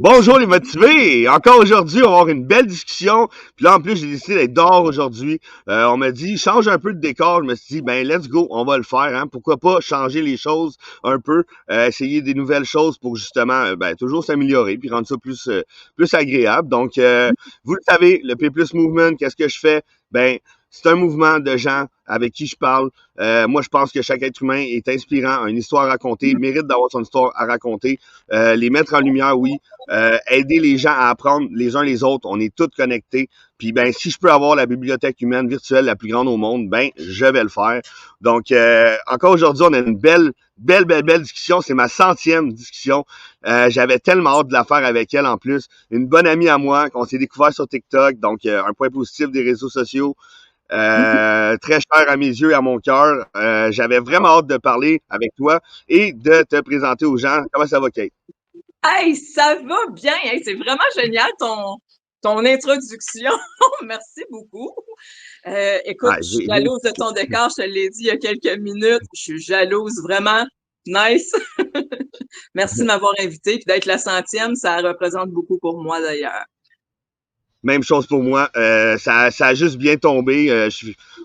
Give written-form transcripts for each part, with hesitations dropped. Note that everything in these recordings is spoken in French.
Bonjour les motivés! Encore aujourd'hui, on va avoir une belle discussion. Puis là, en plus, j'ai décidé d'être dehors aujourd'hui. On m'a dit, change un peu de décor. Je me suis dit, ben let's go, on va le faire. Hein? Pourquoi pas changer les choses un peu, essayer des nouvelles choses pour justement toujours s'améliorer puis rendre ça plus agréable. Donc, vous le savez, le P Plus Movement, qu'est-ce que je fais? Ben, c'est un mouvement de gens avec qui je parle. Moi, je pense que chaque être humain est inspirant, a une histoire à raconter, mérite d'avoir son histoire à raconter. Les mettre en lumière, oui. Aider les gens à apprendre les uns les autres. On est tous connectés. Puis ben, si je peux avoir la bibliothèque humaine virtuelle la plus grande au monde, ben, je vais le faire. Donc, encore aujourd'hui, on a une belle discussion. C'est ma 100e discussion. J'avais tellement hâte de la faire avec elle en plus. Une bonne amie à moi qu'on s'est découvert sur TikTok. Donc, un point positif des réseaux sociaux. Très cher à mes yeux et à mon cœur. J'avais vraiment hâte de parler avec toi et de te présenter aux gens. Comment ça va, Kate? Hey, ça va bien! Hey, c'est vraiment génial ton introduction. Merci beaucoup. Écoute, Ah, je suis jalouse de ton décor, je te l'ai dit il y a quelques minutes. Je suis jalouse, vraiment. Nice. Merci de m'avoir invité, puis d'être la 100e, ça représente beaucoup pour moi d'ailleurs. Même chose pour moi. Ça a juste bien tombé.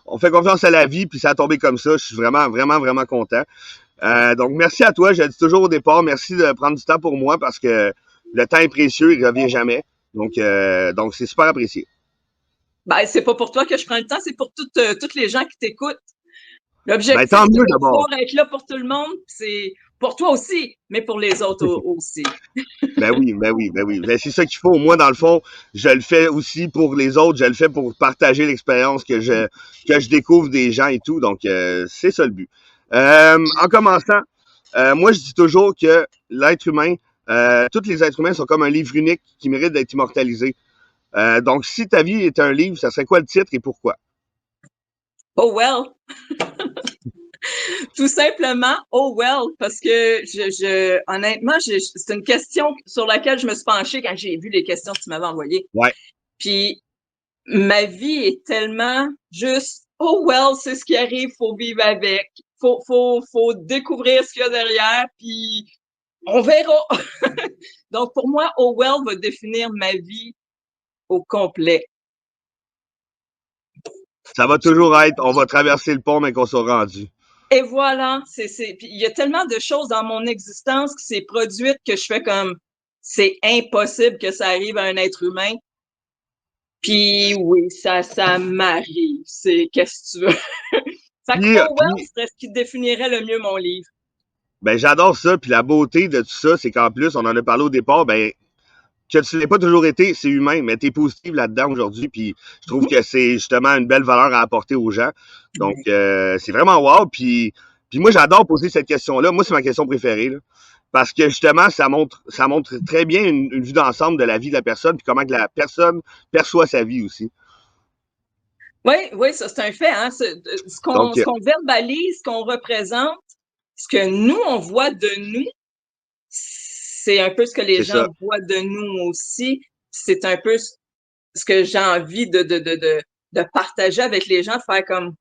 On fait confiance à la vie, puis ça a tombé comme ça. Je suis vraiment content. Donc, merci à toi. Je le dis toujours au départ, merci de prendre du temps pour moi parce que le temps est précieux, il revient jamais. Donc c'est super apprécié. Ben, c'est pas pour toi que je prends le temps, c'est pour toutes les gens qui t'écoutent. Ben, L'objectif, tant c'est mieux de d'abord. pouvoir être là pour tout le monde, c'est pour toi aussi, mais pour les autres aussi. Ben oui. Ben, c'est ça qu'il faut. Moi, dans le fond, je le fais aussi pour les autres. Je le fais pour partager l'expérience que je découvre des gens et tout. Donc, c'est ça le but. En commençant, moi, je dis toujours que l'être humain, tous les êtres humains sont comme un livre unique qui mérite d'être immortalisé. Donc, si ta vie est un livre, ça serait quoi le titre et pourquoi? Oh well! Tout simplement, oh well, parce que honnêtement, c'est une question sur laquelle je me suis penchée quand j'ai vu les questions que tu m'avais envoyées. Ouais. Puis, ma vie est tellement juste, oh well, c'est ce qui arrive, faut vivre avec. Faut découvrir ce qu'il y a derrière, puis on verra. Donc, pour moi, oh well va définir ma vie au complet. Ça va toujours être, on va traverser le pont, mais qu'on soit rendu. Et voilà, puis il y a tellement de choses dans mon existence qui s'est produite que je fais comme, c'est impossible que ça arrive à un être humain. Puis oui, ça m'arrive. Qu'est-ce que tu veux? Fait que Puis, oh well puis serait ce qui définirait le mieux mon livre. ben, j'adore ça. Puis la beauté de tout ça, c'est qu'en plus, on en a parlé au départ, ben, que tu l'aies pas toujours été, c'est humain, mais tu es positive là-dedans aujourd'hui, puis je trouve que c'est justement une belle valeur à apporter aux gens. Donc, c'est vraiment wow. Puis moi, j'adore poser cette question-là. Moi, c'est ma question préférée, là, parce que justement, ça montre très bien une vue d'ensemble de la vie de la personne, puis comment que la personne perçoit sa vie aussi. Oui, ça c'est un fait. Hein? Donc, Ce qu'on verbalise, ce qu'on représente, ce que nous, on voit de nous, c'est un peu ce que les c'est gens ça. voient de nous aussi. C'est un peu ce que j'ai envie de partager avec les gens, de faire comme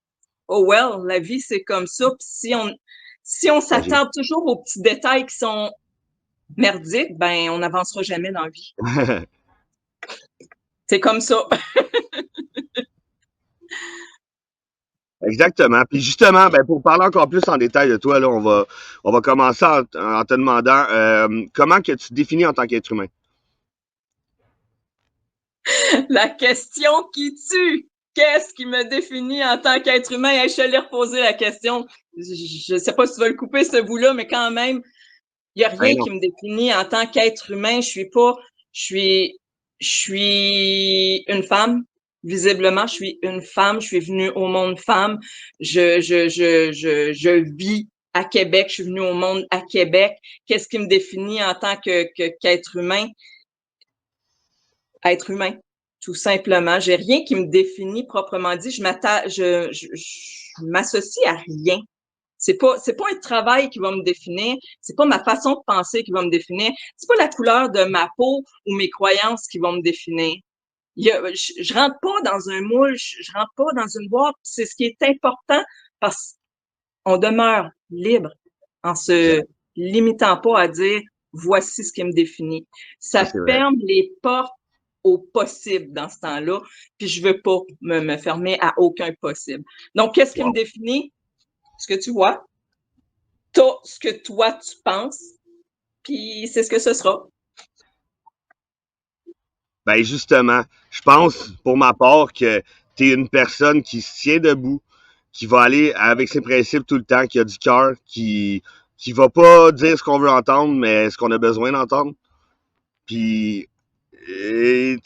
oh well, la vie, c'est comme ça. Puis si on Ben, j'ai- s'attarde toujours aux petits détails qui sont merdiques, ben on n'avancera jamais dans la vie. C'est comme ça. Exactement. Puis justement, ben, pour parler encore plus en détail de toi, là, on va commencer en te demandant comment que tu te définis en tant qu'être humain. La question qui tue. Qu'est-ce qui me définit en tant qu'être humain? Hey, je te l'ai reposé la question. Je ne sais pas si tu vas le couper, ce bout-là, mais quand même, il n'y a Ben rien non, qui me définit en tant qu'être humain. Je suis une femme. Visiblement, je suis une femme. Je suis venue au monde femme. Je vis à Québec. Je suis venue au monde à Québec. Qu'est-ce qui me définit en tant qu'être humain? Être humain, tout simplement. J'ai rien qui me définit proprement dit. Je m'associe à rien. C'est pas un travail qui va me définir. C'est pas ma façon de penser qui va me définir. C'est pas la couleur de ma peau ou mes croyances qui vont me définir. Je rentre pas dans un moule, je rentre pas dans une boîte. C'est ce qui est important parce qu'on demeure libre en se exact. limitant pas à dire voici ce qui me définit. Ça, Ça c'est vrai. ferme les portes au possible dans ce temps-là, puis je veux pas me fermer à aucun possible. Donc, qu'est-ce qui me Wow. définit? Ce que tu vois, t'as ce que toi tu penses, puis c'est ce que ce sera. Ben justement, je pense pour ma part que tu es une personne qui se tient debout, qui va aller avec ses principes tout le temps, qui a du cœur, qui va pas dire ce qu'on veut entendre, mais ce qu'on a besoin d'entendre. Puis t'es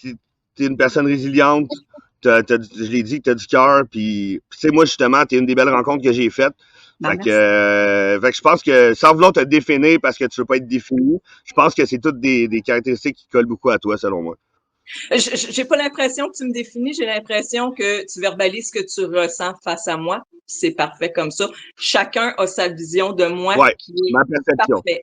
une personne résiliente. Je l'ai dit que t'as du cœur. Puis tu sais, moi justement, t'es une des belles rencontres que j'ai faites. Ben, merci. Fait que je pense que sans vouloir te définir parce que tu veux pas être défini, je pense que c'est toutes des caractéristiques qui collent beaucoup à toi, selon moi. J'ai pas l'impression que tu me définis, j'ai l'impression que tu verbalises ce que tu ressens face à moi. C'est parfait comme ça. Chacun a sa vision de moi Ouais, qui ma est perception. parfait.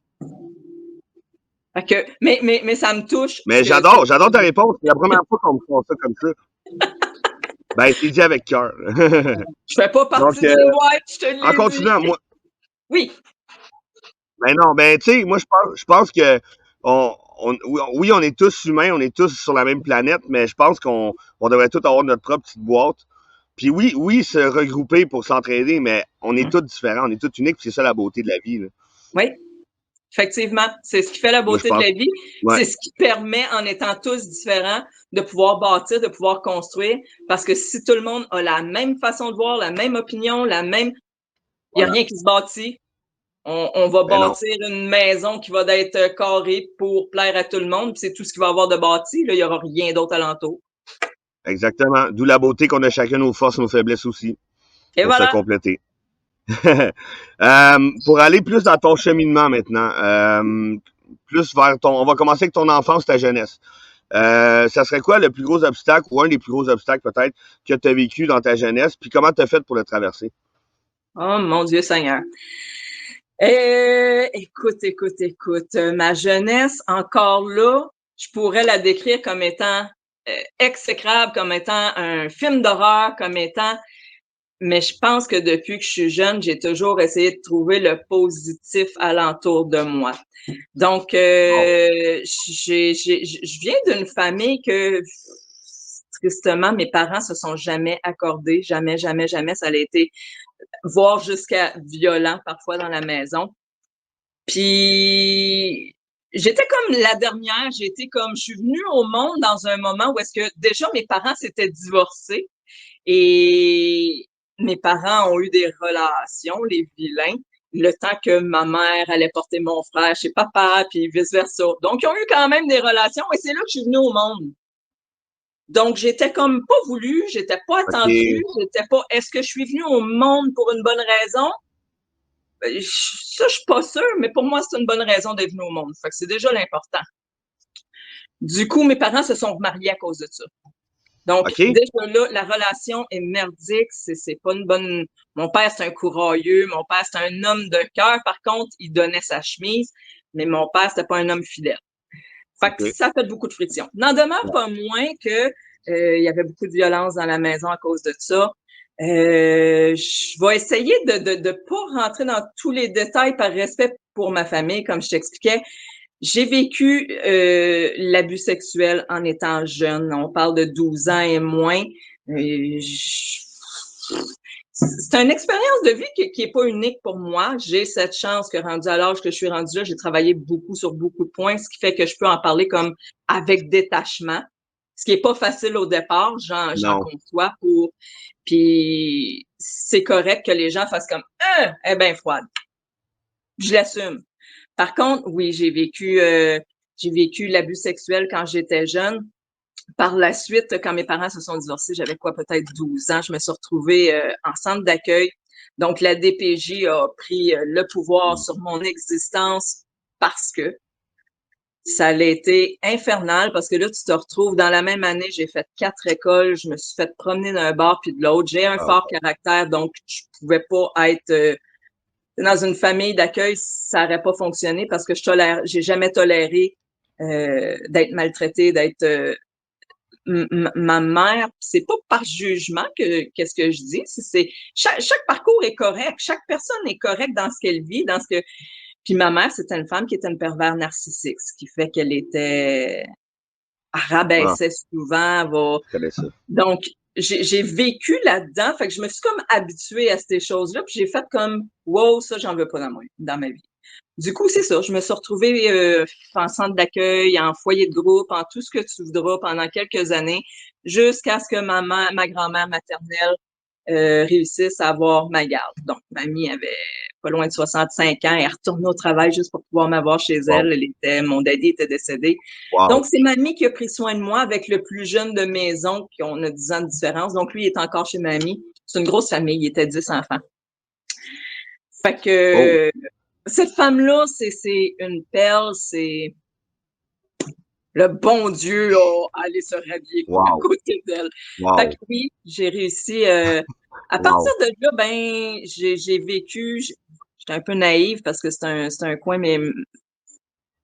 Fait que, mais ça me touche Mais ce que j'adore ta réponse. C'est la première fois qu'on me fait ça comme ça. Ben, c'est dit avec cœur. je fais pas Donc, partie d'une boîte, je te en l'ai dit. continuant, moi, Oui. ben non, ben tu sais, moi je pense que oui, on est tous humains, on est tous sur la même planète, mais je pense qu'on devrait tous avoir notre propre petite boîte. Puis oui, se regrouper pour s'entraider, mais on est tous différents, on est tous uniques, puis c'est ça la beauté de la vie. Là. Oui, effectivement. C'est ce qui fait la Moi, je beauté de pense. la vie. Ouais, C'est ce qui permet, en étant tous différents, de pouvoir bâtir, de pouvoir construire. Parce que si tout le monde a la même façon de voir, la même opinion, il n'y a voilà. rien qui se bâtit. On va Ben non, bâtir une maison qui va être carrée pour plaire à tout le monde, puis c'est tout ce qu'il va y avoir de bâti. Là, il n'y aura rien d'autre alentour. exactement. D'où la beauté qu'on a chacun nos forces, nos faiblesses aussi, Et pour se voilà. compléter. Pour aller plus dans ton cheminement maintenant, plus vers on va commencer avec ton enfance, ta jeunesse. Ça serait quoi le plus gros obstacle ou un des plus gros obstacles peut-être que tu as vécu dans ta jeunesse, puis comment tu as fait pour le traverser? Oh mon Dieu Seigneur. Écoute. Ma jeunesse, encore là, je pourrais la décrire comme étant exécrable, comme étant un film d'horreur, comme étant. Mais je pense que depuis que je suis jeune, j'ai toujours essayé de trouver le positif alentour de moi. Donc, je viens d'une famille que, tristement, mes parents se sont jamais accordés, jamais, jamais, jamais. Ça a été, voire jusqu'à violent parfois dans la maison. Puis, j'étais comme la dernière, je suis venue au monde dans un moment où est-ce que déjà mes parents s'étaient divorcés et mes parents ont eu des relations, les vilains, le temps que ma mère allait porter mon frère chez papa, puis vice-versa. Donc, ils ont eu quand même des relations et c'est là que je suis venue au monde. Donc, j'étais comme pas voulu, j'étais pas attendue, OK. j'étais pas, est-ce que je suis venue au monde pour une bonne raison? Ça, je suis pas sûre, mais pour moi, c'est une bonne raison d'être venue au monde. Fait que c'est déjà l'important. Du coup, mes parents se sont remariés à cause de ça. Donc, OK? déjà là, la relation est merdique. C'est pas une bonne. Mon père, c'est un courailleux. Mon père, c'est un homme de cœur. Par contre, il donnait sa chemise, mais mon père, c'était pas un homme fidèle. Fait que OK. ça fait beaucoup de friction. N'en demeure Ouais. pas moins que il y avait beaucoup de violence dans la maison à cause de ça. Je vais essayer de pas rentrer dans tous les détails par respect pour ma famille, comme je t'expliquais. J'ai vécu l'abus sexuel en étant jeune. On parle de 12 ans et moins. C'est une expérience de vie qui est pas unique pour moi. J'ai cette chance que rendu à l'âge que je suis rendue là, j'ai travaillé beaucoup sur beaucoup de points, ce qui fait que je peux en parler comme avec détachement. Ce qui est pas facile au départ, j'en Non. conçois pour. Puis c'est correct que les gens fassent comme elle est bien froide. Je l'assume. Par contre, oui, j'ai vécu l'abus sexuel quand j'étais jeune. Par la suite, quand mes parents se sont divorcés, j'avais quoi, peut-être 12 ans, je me suis retrouvée en centre d'accueil. Donc, la DPJ a pris le pouvoir sur mon existence parce que ça a été infernal, parce que là, tu te retrouves dans la même année, j'ai fait 4 écoles, je me suis fait promener d'un bord puis de l'autre. J'ai un Ah, fort caractère, donc je pouvais pas être dans une famille d'accueil, ça n'aurait pas fonctionné parce que j'ai jamais toléré d'être maltraitée, d'être ma mère. C'est pas par jugement qu'est-ce que je dis. Chaque parcours est correct, chaque personne est correcte dans ce qu'elle vit, dans ce que. Puis ma mère, c'était une femme qui était une pervers narcissique, ce qui fait qu'elle était rabaissait souvent. Je connais ça. Donc, j'ai vécu là-dedans, fait que je me suis comme habituée à ces choses-là, puis j'ai fait comme wow, ça, j'en veux pas dans ma vie. Du coup, c'est ça, je me suis retrouvée en centre d'accueil, en foyer de groupe, en tout ce que tu voudras pendant quelques années, jusqu'à ce que ma grand-mère maternelle réussisse à avoir ma garde. Donc, mamie avait pas loin de 65 ans, elle retournait au travail juste pour pouvoir m'avoir chez elle. Mon daddy était décédé. Wow. Donc, c'est mamie qui a pris soin de moi avec le plus jeune de maison, qui on a 10 ans de différence. Donc, lui, il est encore chez mamie. C'est une grosse famille, il était 10 enfants. Fait que cette femme-là, c'est une perle, c'est le bon Dieu a allé se rhabiller à côté d'elle. Fait que oui, j'ai réussi. À partir de là, ben, j'ai vécu. J'étais un peu naïve parce que c'est un coin, mais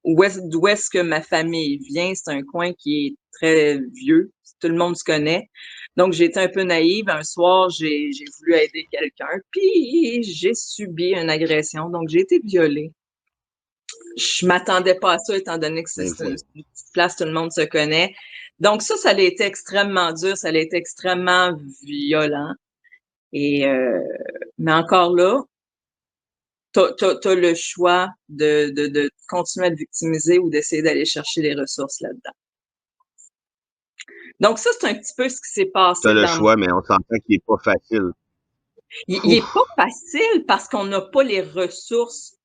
d'où est-ce que ma famille vient, c'est un coin qui est très vieux. Tout le monde se connaît. Donc, j'ai été un peu naïve. Un soir, j'ai voulu aider quelqu'un, puis j'ai subi une agression. Donc, j'ai été violée. Je m'attendais pas à ça, étant donné que c'est une petite place, tout le monde se connaît. Donc ça a été extrêmement dur, ça a été extrêmement violent. Et mais encore là, t'as le choix de continuer à te victimiser ou d'essayer d'aller chercher les ressources là-dedans. Donc ça, c'est un petit peu ce qui s'est passé. T'as le choix, mais on s'entend qu'il est pas facile. Il est pas facile parce qu'on n'a pas les ressources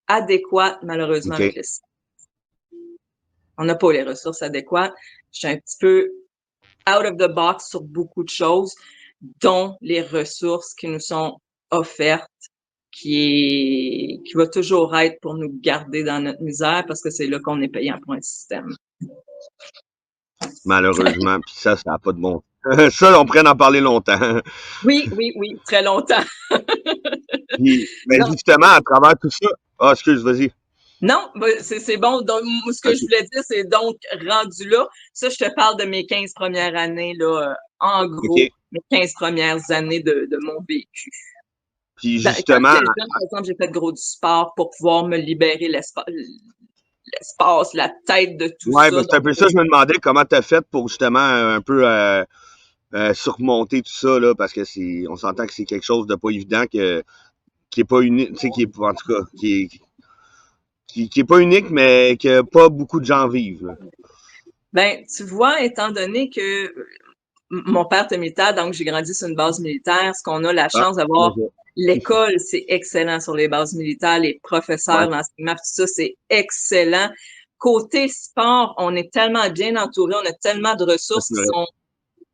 adéquates, malheureusement, avec le système. On n'a pas les ressources adéquates. Je suis un petit peu out of the box sur beaucoup de choses, dont les ressources qui nous sont offertes, qui va toujours être pour nous garder dans notre misère parce que c'est là qu'on est payant pour un système. Malheureusement, puis ça n'a pas de bon sens. Ça, on pourrait en parler longtemps. Oui, très longtemps. Puis, mais justement, à travers tout ça... Ah, excuse, vas-y. Non, c'est bon. Donc, ce que je voulais dire, c'est donc rendu là. Ça, je te parle de mes 15 premières années, là, en gros, mes 15 premières années de mon vécu. Puis justement... Quand j'étais jeune, par exemple, j'ai fait gros du sport pour pouvoir me libérer l'espace, la tête de tout ça. Ouais, c'est un peu ça, je me demandais comment tu as fait pour justement un peu surmonter tout ça, là, parce que on s'entend que c'est quelque chose de pas évident qui est pas unique, tu sais, qui est, en tout cas, qui est pas unique, mais que pas beaucoup de gens vivent. Là. Ben, tu vois, étant donné que mon père était militaire, donc j'ai grandi sur une base militaire, ce qu'on a la chance d'avoir, l'école, c'est excellent sur les bases militaires, les professeurs, l'enseignement, tout ça, c'est excellent. Côté sport, on est tellement bien entouré, on a tellement de ressources qui sont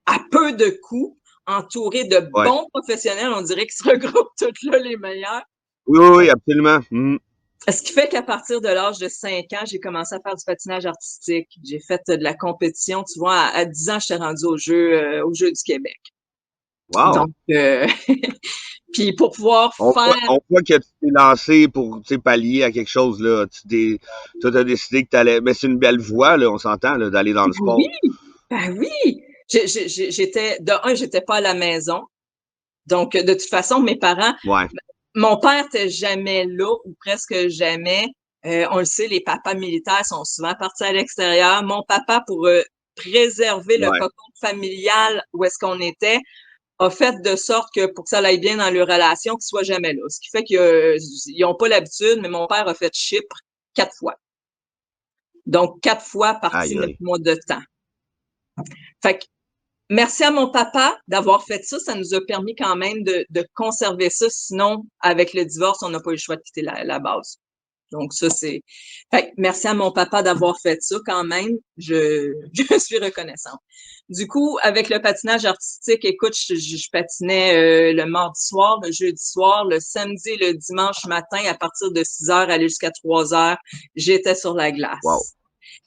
à peu de coûts, entourés de bons professionnels, on dirait qu'ils se regroupent tous là, les meilleurs. Oui, absolument. Ce qui fait qu'à partir de l'âge de 5 ans, j'ai commencé à faire du patinage artistique. J'ai fait de la compétition. Tu vois, à 10 ans, j'étais rendue au jeu du Québec. Wow! Donc, puis pour pouvoir faire... On voit que tu t'es lancé pour pallier à quelque chose, là. Toi, t'as décidé que t'allais... Mais c'est une belle voie, là, on s'entend, là, d'aller dans le sport. Oui! J'étais pas à la maison. Donc, de toute façon, mes parents... Mon père n'était jamais là, ou presque jamais. On le sait, les papas militaires sont souvent partis à l'extérieur. Mon papa, pour préserver le cocon familial où est-ce qu'on était, a fait de sorte que pour que ça aille bien dans leur relation, qu'ils soient jamais là. Ce qui fait qu'ils n'ont pas l'habitude, mais mon père a fait Chypre 4 fois. Donc, 4 fois parti 9 mois de temps. Fait que, merci à mon papa d'avoir fait ça. Ça nous a permis quand même de conserver ça. Sinon, avec le divorce, on n'a pas eu le choix de quitter la base. Donc, ça, c'est... Fait que, merci à mon papa d'avoir fait ça quand même. Je suis reconnaissante. Du coup, avec le patinage artistique, écoute, je patinais le mardi soir, le jeudi soir, le samedi, le dimanche matin, à partir de 6 heures, aller jusqu'à 3 heures, j'étais sur la glace. Wow.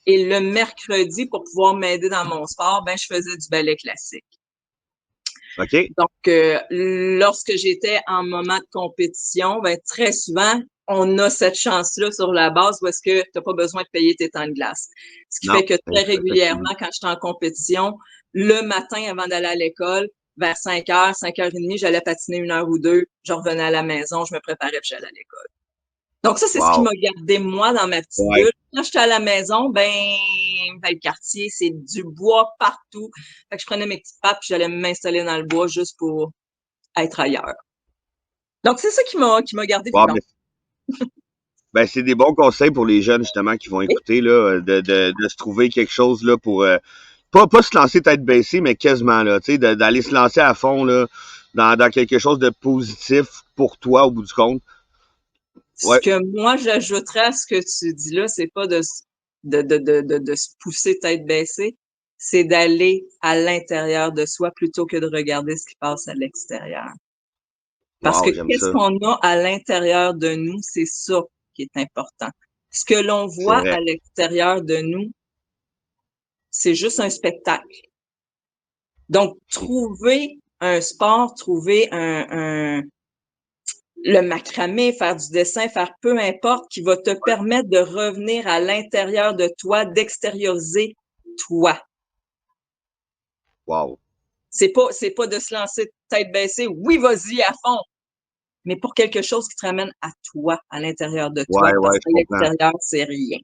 Et le mercredi, pour pouvoir m'aider dans mon sport, ben, je faisais du ballet classique. OK. Donc, lorsque j'étais en moment de compétition, ben, très souvent, on a cette chance-là sur la base où est-ce que tu n'as pas besoin de payer tes temps de glace. Ce qui fait que très régulièrement, quand j'étais en compétition, le matin avant d'aller à l'école, vers 5 heures, 5 heures et demie, j'allais patiner 1 heure ou 2, je revenais à la maison, je me préparais puis j'allais à l'école. Donc ça, c'est ce qui Wow. m'a gardé moi dans ma petite Ouais. bulle. Quand j'étais à la maison, ben le quartier, c'est du bois partout. Fait que je prenais mes petites pattes puis j'allais m'installer dans le bois juste pour être ailleurs. Donc c'est ça qui m'a gardé Wow, vivante. ben, c'est des bons conseils pour les jeunes, justement, qui vont Oui. écouter, là, de se trouver quelque chose, là, pour, pas se lancer tête baissée, mais quasiment, là, tu sais, d'aller se lancer à fond, là, dans quelque chose de positif pour toi, au bout du compte. Ce Ouais. que moi j'ajouterais à ce que tu dis là, c'est pas de se pousser tête baissée, c'est d'aller à l'intérieur de soi plutôt que de regarder ce qui passe à l'extérieur. Parce que Wow, j'aime qu'est-ce ça. qu'on a à l'intérieur de nous, c'est ça qui est important. Ce que l'on C'est voit vrai. à l'extérieur de nous, c'est juste un spectacle. Donc, trouver un sport, trouver le macramé, faire du dessin, faire peu importe, qui va te permettre de revenir à l'intérieur de toi, d'extérioriser toi. Wow. C'est pas de se lancer tête baissée. Oui, vas-y à fond. Mais pour quelque chose qui te ramène à toi, à l'intérieur de toi, Ouais, parce ouais, qu'à je comprends. l'extérieur, c'est rien.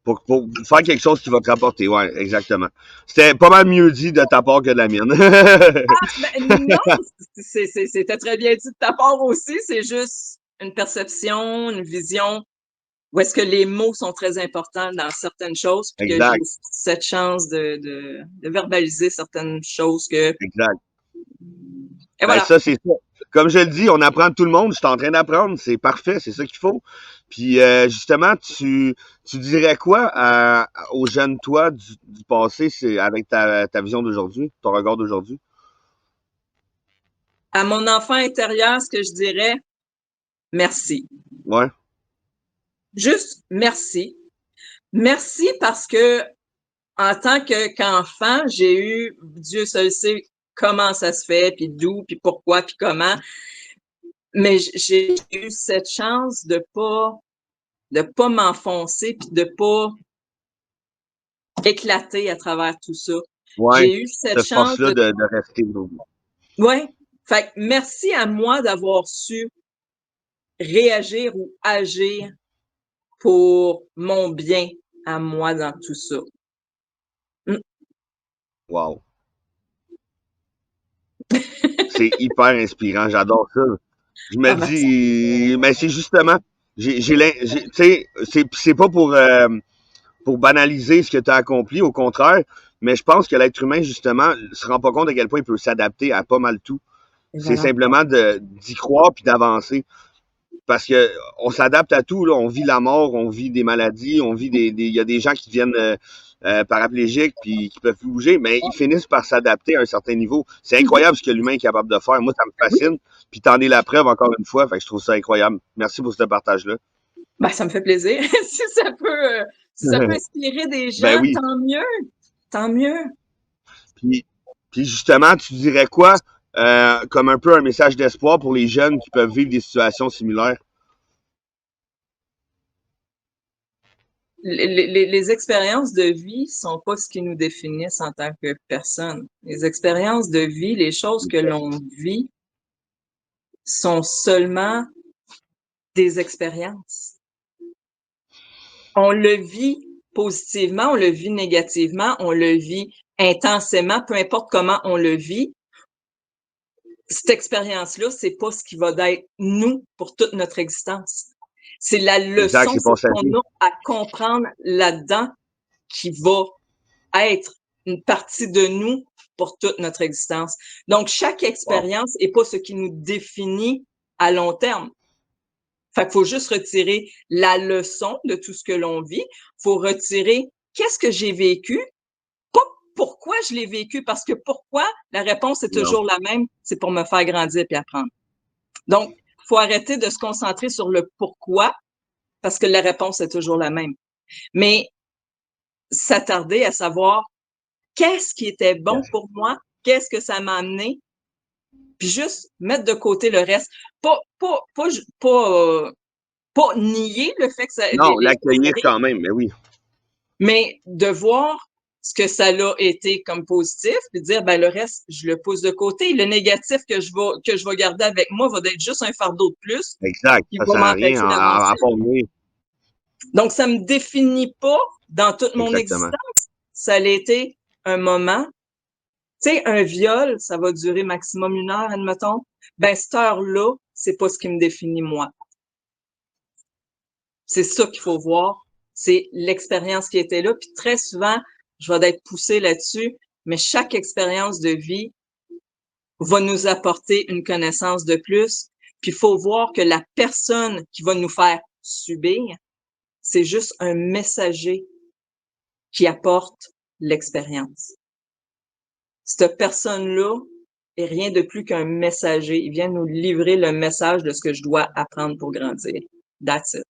Pour faire quelque chose qui va te rapporter, ouais, exactement. C'était pas mal mieux dit de ta part que de la mienne. Ben, non, c'était très bien dit de ta part aussi. C'est juste une perception, une vision, où est-ce que les mots sont très importants dans certaines choses, puis que j'ai Exact, cette chance de verbaliser certaines choses que. exact. Et Ben voilà. ça, c'est ça. Comme je le dis, on apprend de tout le monde. Je suis en train d'apprendre. C'est parfait. C'est ça qu'il faut. Puis justement, tu dirais quoi aux jeunes toi du passé, c'est avec ta vision d'aujourd'hui, ton regard d'aujourd'hui? À mon enfant intérieur, ce que je dirais, merci. Ouais, Juste merci. Merci parce que en tant qu'enfant, j'ai eu, Dieu seul sait comment ça se fait, puis d'où, puis pourquoi, puis comment, mais j'ai eu cette chance de pas m'enfoncer, puis de pas éclater à travers tout ça. ouais. J'ai eu cette Cette chance force-là de. de rester aujourd'hui. Ouais. Fait que merci à moi d'avoir su réagir ou agir pour mon bien à moi dans tout ça. Mm. Wow. C'est hyper inspirant. J'adore ça. Je me Ah, merci. dis, mais c'est justement, tu sais, c'est pas pour banaliser ce que tu as accompli, au contraire, mais je pense que l'être humain, justement, se rend pas compte à quel point il peut s'adapter à pas mal tout. Et C'est voilà. simplement d'y croire puis d'avancer. Parce que on s'adapte à tout, là. On vit la mort, on vit des maladies, on vit il y a des gens qui deviennent paraplégiques puis qui peuvent plus bouger, mais ils finissent par s'adapter à un certain niveau. C'est Mhm. incroyable ce que l'humain est capable de faire. Moi, ça me Oui. fascine. Puis t'en es la preuve encore une fois. Fait que je trouve ça incroyable. Merci pour ce partage-là. Ben, ça me fait plaisir. Si ça peut inspirer des Ben gens, oui. tant mieux. Tant mieux. Puis, puis justement, tu dirais quoi comme un peu un message d'espoir pour les jeunes qui peuvent vivre des situations similaires? Les expériences de vie sont pas ce qui nous définissent en tant que personne. Les expériences de vie, les choses que l'on vit sont seulement des expériences. On le vit positivement, on le vit négativement, on le vit intensément, peu importe comment on le vit. Cette expérience-là, c'est pas ce qui va être nous pour toute notre existence. C'est la Exact, leçon, c'est c'est pas ce qu'on simple. a à comprendre là-dedans qui va être une partie de nous pour toute notre existence. Donc, chaque Wow. expérience n'est pas ce qui nous définit à long terme. Fait qu'il faut juste retirer la leçon de tout ce que l'on vit. Il faut retirer qu'est-ce que j'ai vécu, pas pourquoi je l'ai vécu, parce que pourquoi, la réponse est Non. toujours la même, c'est pour me faire grandir et apprendre. Donc, il faut arrêter de se concentrer sur le pourquoi, parce que la réponse est toujours la même. Mais s'attarder à savoir qu'est-ce qui était bon Yes. pour moi, qu'est-ce que ça m'a amené, puis juste mettre de côté le reste. Pas nier le fait que Non, les choses l'accueillir arrivent, quand même, mais oui. mais de voir ce que ça l'a été comme positif, puis dire, ben, le reste, je le pose de côté. Le négatif que je vais garder avec moi va être juste un fardeau de plus Exact. qui Ça va sert à rien m'empêcher d'avancer. à part nuire. Donc, ça me définit pas dans toute mon Exactement. existence. Ça a été un moment. Tu sais, un viol, ça va durer maximum 1 heure, admettons. Ben, cette heure-là, c'est pas ce qui me définit moi. C'est ça qu'il faut voir. C'est l'expérience qui était là. Puis très souvent, je vais être poussée là-dessus, mais chaque expérience de vie va nous apporter une connaissance de plus. Puis il faut voir que la personne qui va nous faire subir, c'est juste un messager qui apporte l'expérience. Cette personne-là est rien de plus qu'un messager. Il vient nous livrer le message de ce que je dois apprendre pour grandir. That's it.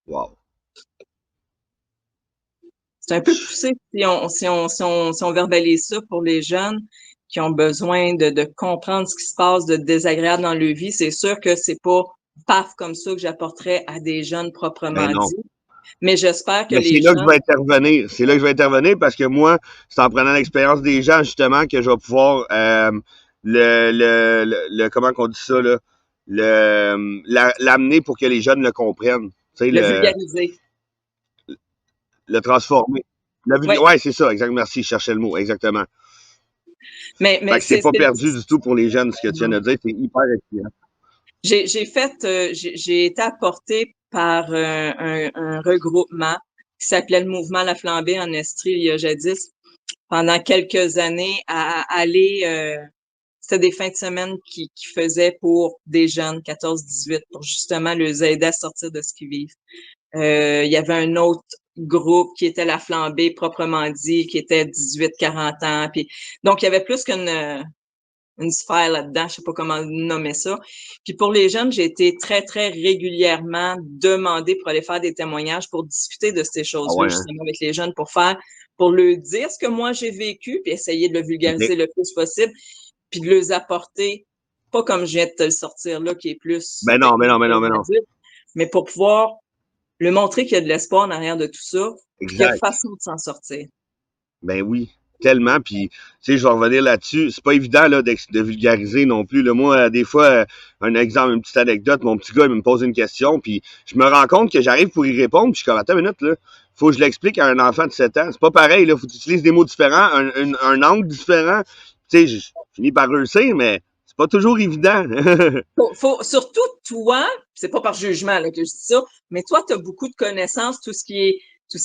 Wow. C'est un peu poussé si on verbalise ça pour les jeunes qui ont besoin de comprendre ce qui se passe de désagréable dans leur vie. C'est sûr que c'est pas paf comme ça que j'apporterais à des jeunes proprement Ben non. dit. Mais j'espère que Mais c'est les là que je jeunes. vais intervenir. C'est là que je vais intervenir parce que moi, c'est en prenant l'expérience des gens, justement, que je vais pouvoir comment qu'on dit ça, là, l'amener pour que les jeunes le comprennent. Tu sais, Le vulgariser. le transformer. Oui. Ouais, c'est ça, exact. Merci, je cherchais le mot, exactement. Mais Fait que c'est pas perdu du tout pour les jeunes, ce que tu viens de dire, c'est hyper efficace. J'ai été apportée par un regroupement qui s'appelait le Mouvement La Flambée en Estrie il y a jadis, pendant quelques années, à aller, c'était des fins de semaine qui faisaient pour des jeunes, 14-18, pour justement les aider à sortir de ce qu'ils vivent. Il y avait un autre groupe qui était La Flambée proprement dit, qui était 18-40 ans. Puis, donc, il y avait plus une sphère là-dedans, je sais pas comment nommer ça. Puis pour les jeunes, j'ai été très, très régulièrement demandée pour aller faire des témoignages pour discuter de ces Ah choses-là, ouais, hein? justement, avec les jeunes, pour leur dire ce que moi j'ai vécu, puis essayer de le OK. vulgariser le plus possible, puis de leur apporter, pas comme je viens de te le sortir là, qui est plus Ben non, ben technique non, ben pour non, les ben non. adultes, mais pour pouvoir le montrer qu'il y a de l'espoir en arrière de tout ça, puis qu'il y a Exact. façon de s'en sortir. Ben oui, tellement. Puis, tu sais, je vais revenir là-dessus. C'est pas évident là, de vulgariser non plus. Là. Moi, des fois, un exemple, une petite anecdote, mon petit gars, il me pose une question, puis je me rends compte que j'arrive pour y répondre, puis je suis comme, attends une minute, là. Faut que je l'explique à un enfant de 7 ans. C'est pas pareil, là. Faut que tu utilises des mots différents, un angle différent. Tu sais, je finis par réussir, mais c'est pas toujours évident. Surtout toi, c'est pas par jugement là, que je dis ça, mais toi, tu as beaucoup de connaissances, tout ce qui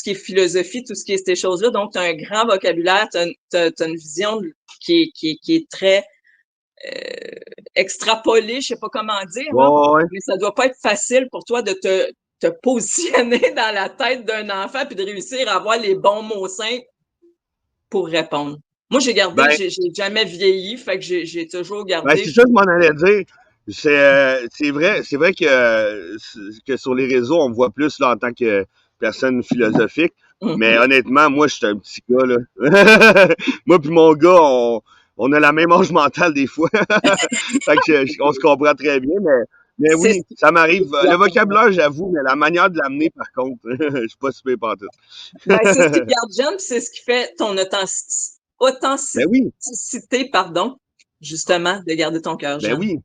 est philosophie, tout ce qui est ces choses-là, donc tu as un grand vocabulaire, tu as, une vision qui est très extrapolée, je sais pas comment dire, Ouais, là, ouais, ouais. mais ça doit pas être facile pour toi de te positionner dans la tête d'un enfant puis de réussir à avoir les bons mots simples pour répondre. Moi, Ben, j'ai jamais vieilli, fait que j'ai toujours ben gardé. c'est ça que je m'en allais dire. C'est vrai que sur les réseaux, on me voit plus là, en tant que personne philosophique. Mais Mhm. honnêtement, moi, je suis un petit gars, là. Moi puis mon gars, on a la même âge mentale des fois. Fait que on se comprend très bien, mais C'est ce oui, ça m'arrive. qui Le garde jeune. vocabulaire, j'avoue, mais la manière de l'amener, par contre, je suis pas super pantoute. Ben, c'est ce qui te garde jeune, puis c'est ce qui fait ton Ben oui, authenticité, pardon, justement, de garder ton cœur ben jeune. oui.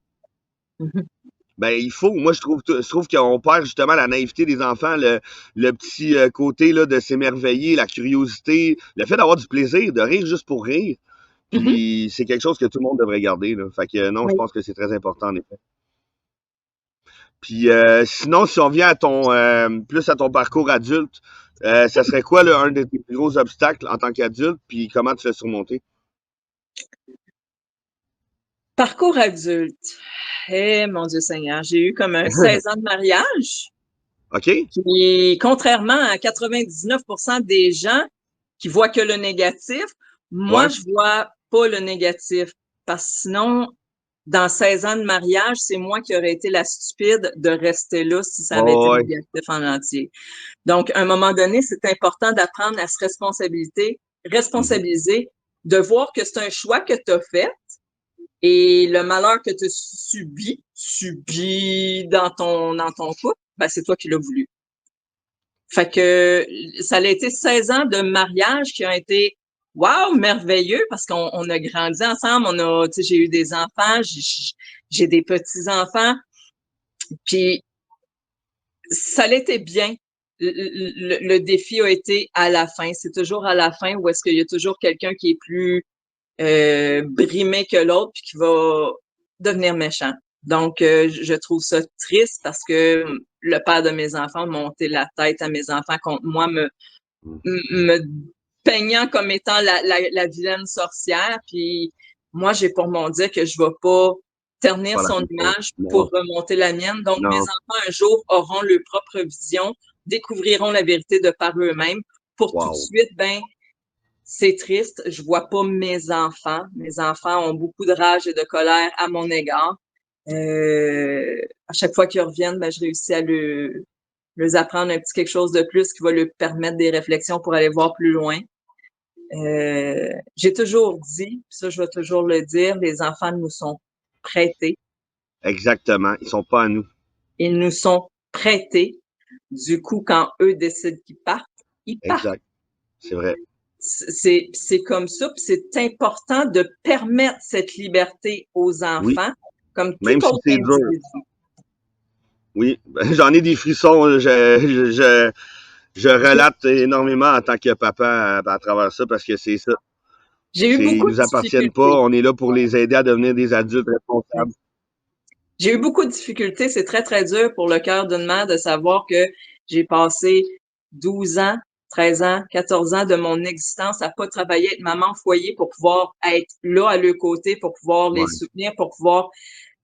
Mhm. Ben, il faut. Moi, je trouve qu'on perd justement la naïveté des enfants, le petit côté là, de s'émerveiller, la curiosité, le fait d'avoir du plaisir, de rire juste pour rire. Mhm. Puis c'est quelque chose que tout le monde devrait garder. Là. Fait que non, je Oui. pense que c'est très important en effet. Puis sinon, si on vient à ton plus à ton parcours adulte, ça serait quoi là, un de tes plus gros obstacles en tant qu'adulte, puis comment tu l'as surmonté? Parcours adulte. Eh, mon Dieu Seigneur, j'ai eu comme un 16 ans de mariage, OK? puis contrairement à 99% des gens qui voient que le négatif, moi, Ouais? je vois pas le négatif. Parce que sinon, dans 16 ans de mariage, c'est moi qui aurais été la stupide de rester là si ça Ouais, avait été ouais, ouais. négatif en entier. Donc, à un moment donné, c'est important d'apprendre à se Mhm. responsabiliser, de voir que c'est un choix que tu as fait et le malheur que tu subis dans ton couple, ben, c'est toi qui l'as voulu. Fait que ça a été 16 ans de mariage qui ont été wow, merveilleux parce qu'on a grandi ensemble, j'ai eu des enfants, j'ai des petits-enfants, puis ça a été bien. Le défi a été à la fin. C'est toujours à la fin où est-ce qu'il y a toujours quelqu'un qui est plus brimé que l'autre puis qui va devenir méchant. Donc, je trouve ça triste parce que le père de mes enfants montait la tête à mes enfants contre moi, me peignant comme étant la vilaine sorcière. Puis moi, j'ai pour mon dire que je ne vais pas ternir Voilà. son image Non, pour remonter la mienne. Donc, mes non. enfants, un jour, auront leur propre vision, découvriront la vérité de par eux-mêmes. Pour tout de Wow. suite, ben, c'est triste. Je vois pas mes enfants. Mes enfants ont beaucoup de rage et de colère à mon égard. À chaque fois qu'ils reviennent, ben, je réussis à leur apprendre un petit quelque chose de plus qui va leur permettre des réflexions pour aller voir plus loin. J'ai toujours dit, ça je vais toujours le dire, les enfants nous sont prêtés. Exactement. Ils sont pas à nous. Ils nous sont prêtés. Du coup, quand eux décident qu'ils partent, ils partent. Exact. C'est vrai. C'est comme ça, puis c'est important de permettre cette liberté aux Oui. enfants, comme tout Même si autre c'est dur. individu. Oui. J'en ai des frissons. Je relate énormément en tant que papa à travers ça parce que c'est ça. J'ai eu Ils beaucoup de nous appartiennent pas. difficultés. On est là pour les aider à devenir des adultes responsables. J'ai eu beaucoup de difficultés. C'est très, très dur pour le cœur d'une mère de savoir que j'ai passé 12 ans, 13 ans, 14 ans de mon existence à pas travailler, être maman au foyer pour pouvoir être là à leur côté, pour pouvoir les Ouais. soutenir, pour pouvoir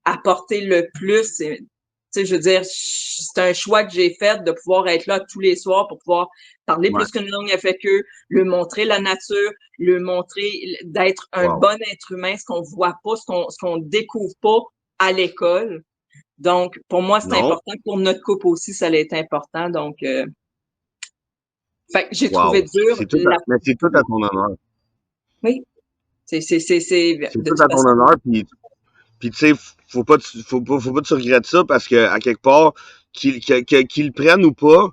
apporter le plus. Tu sais, je veux dire, c'est un choix que j'ai fait de pouvoir être là tous les soirs pour pouvoir parler Ouais. plus qu'une langue avec eux, le montrer la nature, le montrer d'être un Wow. bon être humain, ce qu'on voit pas, ce qu'on découvre pas à l'école. Donc, pour moi, c'est Non. important. Pour notre couple aussi, ça l'est important. Donc, fait que j'ai trouvé Wow. dur Mais c'est tout à ton honneur. oui, c'est, C'est de tout toute à ton façon. honneur. Puis tu sais, faut pas que tu regrettes ça parce que, à quelque part, qu'ils le prennent ou pas,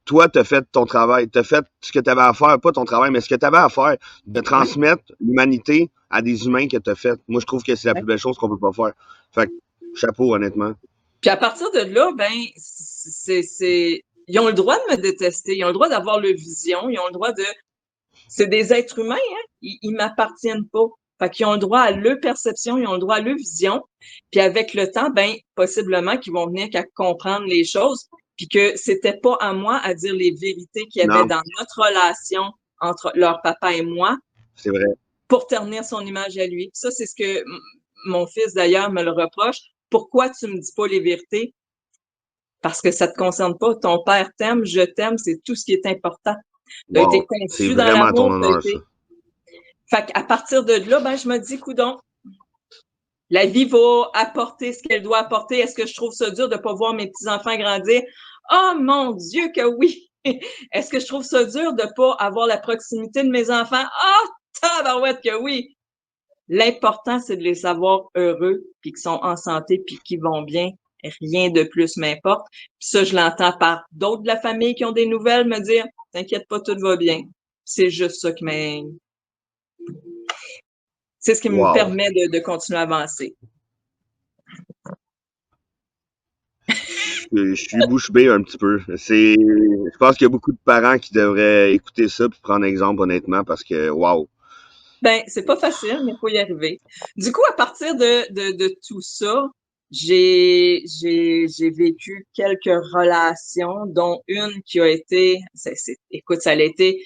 toi, t'as fait ton travail. T'as fait ce que t'avais à faire. Pas ton travail, mais ce que t'avais à faire. De Oui, transmettre l'humanité à des humains que t'as fait. Moi, je trouve que c'est la oui. plus belle chose qu'on peut pas faire. Fait que, chapeau, honnêtement. Puis à partir de là, ben, ils ont le droit de me détester. Ils ont le droit d'avoir leur vision. Ils ont le droit de, c'est des êtres humains, hein. Ils m'appartiennent pas. Fait qu'ils ont le droit à leur perception, ils ont le droit à leur vision. Puis avec le temps, ben, possiblement qu'ils vont venir qu'à comprendre les choses. Puis que c'était pas à moi à dire les vérités qu'il y avait Non, dans notre relation entre leur papa et moi c'est vrai. pour ternir son image à lui. Ça, c'est ce que mon fils, d'ailleurs, me le reproche. Pourquoi tu me dis pas les vérités? Parce que ça te concerne pas. Ton père t'aime, je t'aime, c'est tout ce qui est important. Tu as été Wow. C'est conçu dans vraiment à ton l'amour, tu as honneur, ça. été. Fait qu'à partir de là, ben, je me dis, coudonc, la vie va apporter ce qu'elle doit apporter. Est-ce que je trouve ça dur de pas voir mes petits-enfants grandir? Oh mon Dieu que oui! Est-ce que je trouve ça dur de pas avoir la proximité de mes enfants? Ah, tabarouette que oui! L'important, c'est de les savoir heureux, puis qu'ils sont en santé, puis qu'ils vont bien. Rien de plus m'importe. Puis ça, je l'entends par d'autres de la famille qui ont des nouvelles me dire, t'inquiète pas, tout va bien. C'est juste ça qui c'est ce qui me Wow. permet de continuer à avancer. Je suis bouche bée un petit peu. Je pense qu'il y a beaucoup de parents qui devraient écouter ça et prendre exemple, honnêtement, parce que, wow. Ben, c'est pas facile, mais il faut y arriver. Du coup, à partir de tout ça, j'ai vécu quelques relations, dont une qui a été, écoute, ça a été,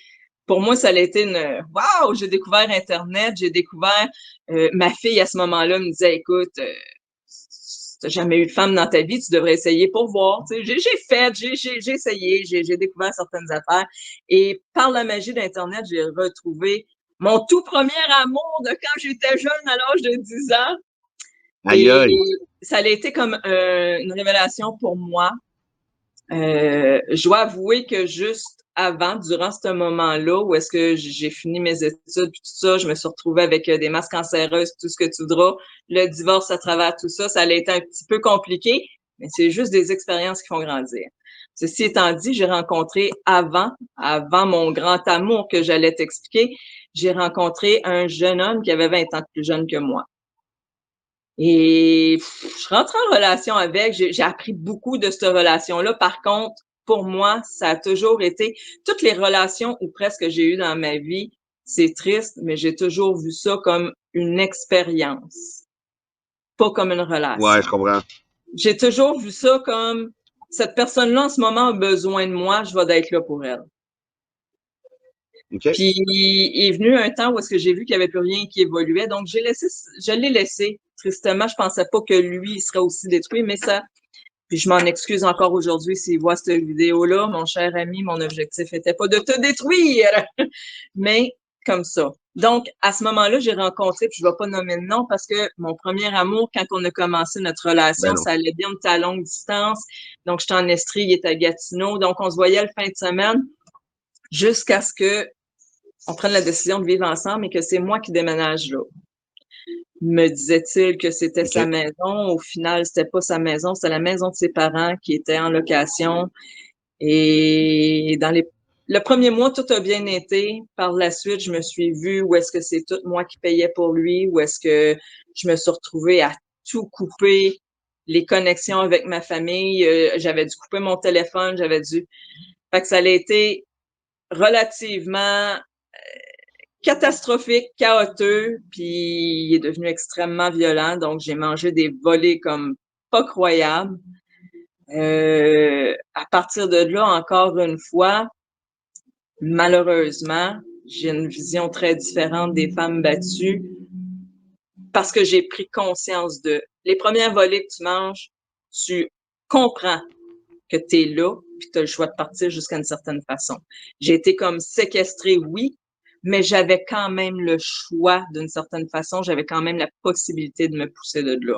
pour moi, ça a été wow, j'ai découvert Internet, j'ai découvert, ma fille à ce moment-là me disait, écoute, si t'as jamais eu de femme dans ta vie, tu devrais essayer pour voir. Tu sais, j'ai essayé, j'ai découvert certaines affaires. Et par la magie d'Internet, j'ai retrouvé mon tout premier amour de quand j'étais jeune à l'âge de 10 ans. Aïe Et aïe. ça a été comme une révélation pour moi. Je dois avouer que juste avant, durant ce moment-là, où est-ce que j'ai fini mes études, puis tout ça, je me suis retrouvée avec des masses cancéreuses, tout ce que tu voudras, le divorce à travers tout ça, ça a été un petit peu compliqué, mais c'est juste des expériences qui font grandir. Ceci étant dit, j'ai rencontré avant mon grand amour que j'allais t'expliquer, j'ai rencontré un jeune homme qui avait 20 ans de plus jeune que moi. Et je rentre en relation avec, j'ai appris beaucoup de cette relation-là. Par contre, pour moi, ça a toujours été, toutes les relations ou presque j'ai eues dans ma vie, c'est triste, mais j'ai toujours vu ça comme une expérience, pas comme une Ouais, relation. je comprends. J'ai toujours vu ça comme cette personne-là en ce moment a besoin de moi, je vais être là pour elle. OK. Puis il est venu un temps où est-ce que j'ai vu qu'il n'y avait plus rien qui évoluait, donc je l'ai laissé. Tristement, je pensais pas que lui il serait aussi détruit, mais ça. Puis je m'en excuse encore aujourd'hui s'il voit cette vidéo-là, mon cher ami, mon objectif était pas de te détruire, mais comme ça. Donc, à ce moment-là, j'ai rencontré, puis je ne vais pas nommer le nom parce que mon premier amour, quand on a commencé notre Ben relation, non. ça allait bien, on était à longue distance. Donc, j'étais en Estrie, il était à Gatineau. Donc, on se voyait le fin de semaine jusqu'à ce que on prenne la décision de vivre ensemble et que c'est moi qui déménage là. Me disait-il que c'était sa OK. maison. Au final, c'était pas sa maison, c'était la maison de ses parents qui était en location. Et le premier mois, tout a bien été. Par la suite, je me suis vue où est-ce que c'est tout moi qui payais pour lui, où est-ce que je me suis retrouvée à tout couper, les connexions avec ma famille. J'avais dû couper mon téléphone, Fait que ça a été relativement catastrophique, chaotique, puis il est devenu extrêmement violent. Donc, j'ai mangé des volets comme pas croyables. À partir de là, encore une fois, malheureusement, j'ai une vision très différente des femmes battues parce que j'ai pris conscience de les premières volées que tu manges, tu comprends que tu es là puis tu as le choix de partir jusqu'à une certaine façon. J'ai été comme séquestrée, oui, mais j'avais quand même le choix d'une certaine façon, j'avais quand même la possibilité de me pousser de là.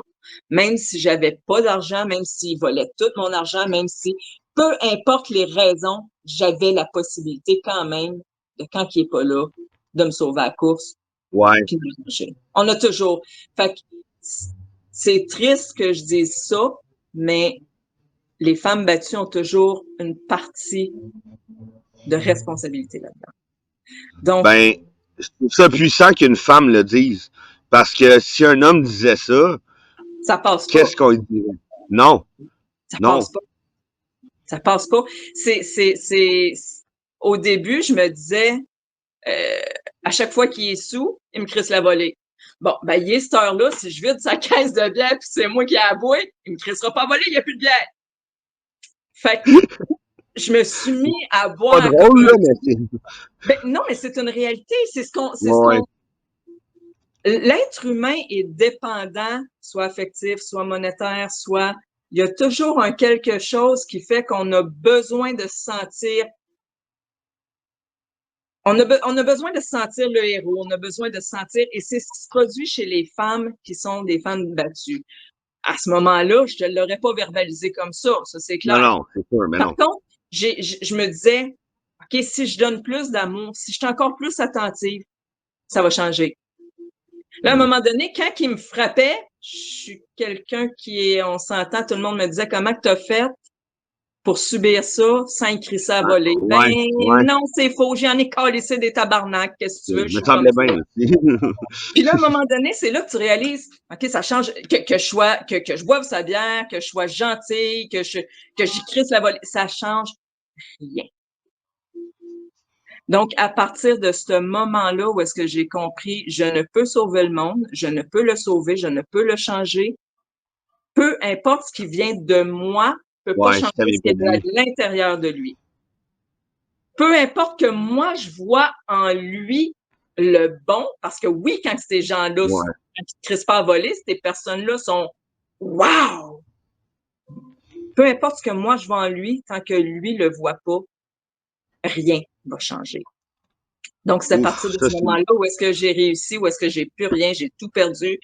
Même si j'avais pas d'argent, même s'il volait tout mon argent, même si, peu importe les raisons, j'avais la possibilité quand même de, quand il est pas là, de me sauver à la course Ouais. puis de me manger. On a toujours. Fait que c'est triste que je dise ça, mais les femmes battues ont toujours une partie de responsabilité là-dedans. Donc, Ben, je trouve ça puissant qu'une femme le dise. Parce que si un homme disait ça, ça passe pas. qu'est-ce qu'on lui dirait? Non. Ça Non. passe pas. Ça passe pas. Au début, je me disais, euh, à chaque fois qu'il est sous, il me crisse la volée. Bon, ben, il est cette heure-là, si je vide sa caisse de bière puis c'est moi qui ai à boire, il me crissera pas volée, il n'y a plus de bière. Fait que, je me suis mis à boire Pas comme drôle, là, un... mais c'est. Ben, non, mais c'est une réalité. Ouais. L'être humain est dépendant, soit affectif, soit monétaire, soit il y a toujours un quelque chose qui fait qu'on a besoin de se sentir, on a besoin de se sentir le héros, on a besoin de se sentir, et c'est ce qui se produit chez les femmes qui sont des femmes battues. À ce moment-là, je ne l'aurais pas verbalisé comme ça c'est Non, clair. non, c'est sûr, mais Par non. contre, je me disais, OK, si je donne plus d'amour, si je suis encore plus attentive, ça va changer. Là, à un moment donné, quand il me frappait, je suis quelqu'un qui est, on s'entend, tout le monde me disait comment tu as fait pour subir ça sans écrire ça à Ah, voler. Ben ouais, ouais. non, c'est faux, j'en ai calissé des tabarnak, qu'est-ce que tu veux, je Me suis comme semblait ça. bien aussi. Puis là, à un moment donné, c'est là que tu réalises, OK, ça change, que je boive sa bière, que je sois gentille, que j'y crisse la volée, ça change rien. Donc, à partir de ce moment-là où est-ce que j'ai compris, je ne peux sauver le monde, je ne peux le sauver, je ne peux le changer, peu importe ce qui vient de moi, peut pas Ouais, si changer t'avais ce qui pas est de à lui. l'intérieur de lui. Peu importe que moi, je vois en lui le bon, parce que oui, quand ces gens-là, Ouais. quand ils ne crissent pas à voler, ces personnes-là sont « wow ». Peu importe ce que moi, je vois en lui, tant que lui le voit pas, rien va changer. Donc, c'est à partir Ouf, de ça, ce c'est. moment-là où est-ce que j'ai réussi, où est-ce que j'ai plus rien, j'ai tout perdu,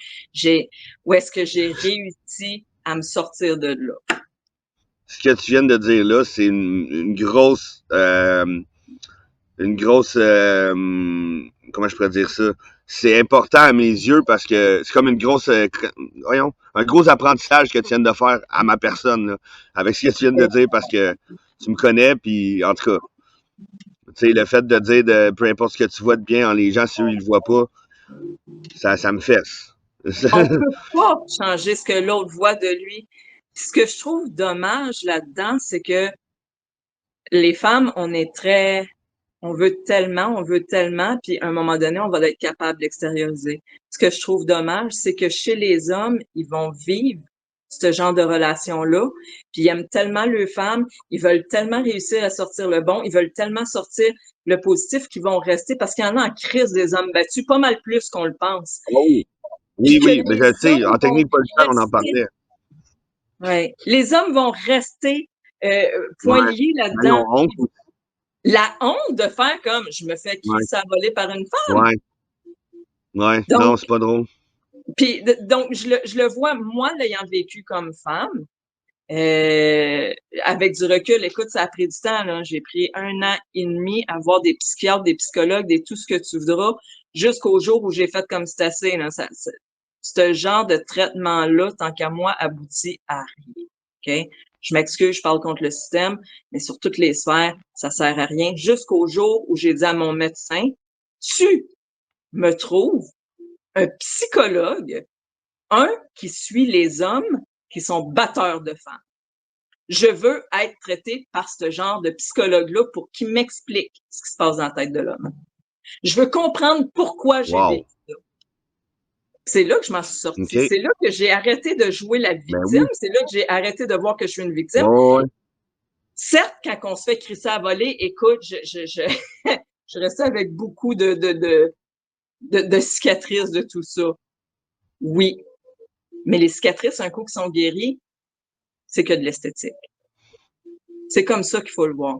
où est-ce que j'ai réussi à me sortir de là. Ce que tu viens de dire là, c'est une grosse, comment je pourrais dire ça? C'est important à mes yeux parce que c'est comme une grosse, voyons, un gros apprentissage que tu viens de faire à ma personne, là, avec ce que tu viens de dire parce que tu me connais, puis en tout cas, tu sais, le fait de dire de peu importe ce que tu vois de bien en les gens, si eux, ils le voient pas, ça me fesse. On peut pas changer ce que l'autre voit de lui. Puis ce que je trouve dommage là-dedans, c'est que les femmes, on veut tellement, puis à un moment donné, on va être capable d'extérioriser. Ce que je trouve dommage, c'est que chez les hommes, ils vont vivre ce genre de relation-là, puis ils aiment tellement leurs femmes, ils veulent tellement réussir à sortir le bon, ils veulent tellement sortir le positif qu'ils vont rester, parce qu'il y en a en crise des hommes battus, pas mal plus qu'on le pense. Oh, Puis oui, que oui, mais je les sais, hommes en vont technique policière, on en rester, parlait. ouais, les hommes vont rester point Ouais, liés ben, ils là-dedans. ont honte. La honte de faire comme je me fais Ouais, crisser à voler par une femme. ouais, ouais, non, Donc, c'est pas drôle. donc je le vois, moi, l'ayant vécu comme femme, avec du recul, écoute, ça a pris du temps, là. J'ai pris 1 an et demi à voir des psychiatres, des psychologues, des tout ce que tu voudras, jusqu'au jour où j'ai fait comme c'est assez, là. Ce genre de traitement-là, tant qu'à moi, aboutit à rien. OK? Je m'excuse, je parle contre le système, mais sur toutes les sphères, ça sert à rien. Jusqu'au jour où j'ai dit à mon médecin, tu me trouves un psychologue, un qui suit les hommes qui sont batteurs de femmes. Je veux être traitée par ce genre de psychologue-là pour qu'il m'explique ce qui se passe dans la tête de l'homme. Je veux comprendre pourquoi j'ai Wow. vécu ça. C'est là que je m'en suis sortie. OK. C'est là que j'ai arrêté de jouer la Ben victime. oui. C'est là que j'ai arrêté de voir que je suis une victime. Ouais, ouais, ouais. Certes, quand on se fait crisser à voler, écoute, je restais avec beaucoup de cicatrices de tout ça. Oui. Mais les cicatrices, un coup qui sont guéries, c'est que de l'esthétique. C'est comme ça qu'il faut le voir.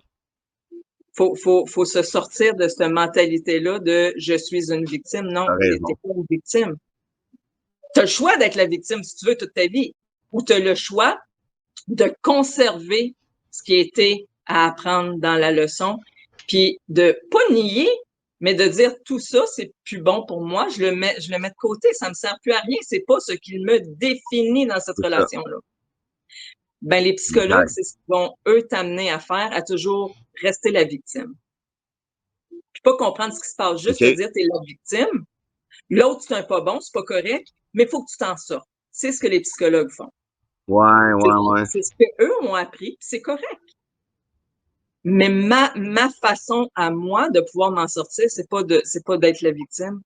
Faut se sortir de cette mentalité-là de je suis une victime. Non, T'as t'es raison. pas une victime. Tu as le choix d'être la victime si tu veux toute ta vie. Ou tu as le choix de conserver ce qui a été à apprendre dans la leçon, puis de pas nier, mais de dire tout ça, c'est plus bon pour moi, je le mets de côté, ça me sert plus à rien, c'est pas ce qui me définit dans cette C'est ça. relation-là. Ben, les psychologues, Exact. c'est ce qu'ils vont, eux, t'amener à faire, à toujours rester la victime. Puis pas comprendre ce qui se passe, juste te OK. dire t'es la victime. L'autre, c'est un pas bon, c'est pas correct, mais il faut que tu t'en sortes. C'est ce que les psychologues font. Ouais, ouais, ouais. C'est ce qu'eux ont appris, puis c'est correct. Mais ma façon à moi de pouvoir m'en sortir, c'est pas d'être la victime,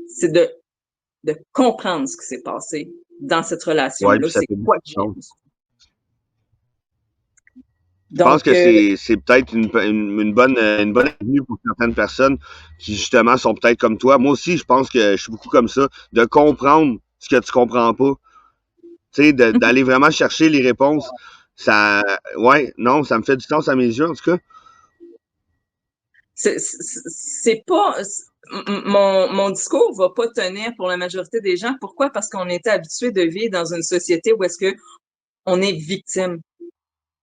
c'est de comprendre ce qui s'est passé dans cette Ouais, puis relation-là. ça C'est fait beaucoup quoi que de j'aime. sens. Je pense Donc, que c'est peut-être une bonne avenue pour certaines personnes qui, justement, sont peut-être comme toi. Moi aussi, je pense que je suis beaucoup comme ça, de comprendre ce que tu comprends pas. Tu sais, d'aller vraiment chercher les réponses. Ça, ouais, non, ça me fait du sens à mes yeux, en tout cas. c'est pas mon discours va pas tenir pour la majorité des gens. Pourquoi? Parce qu'on était habitué de vivre dans une société où est-ce que on est victime.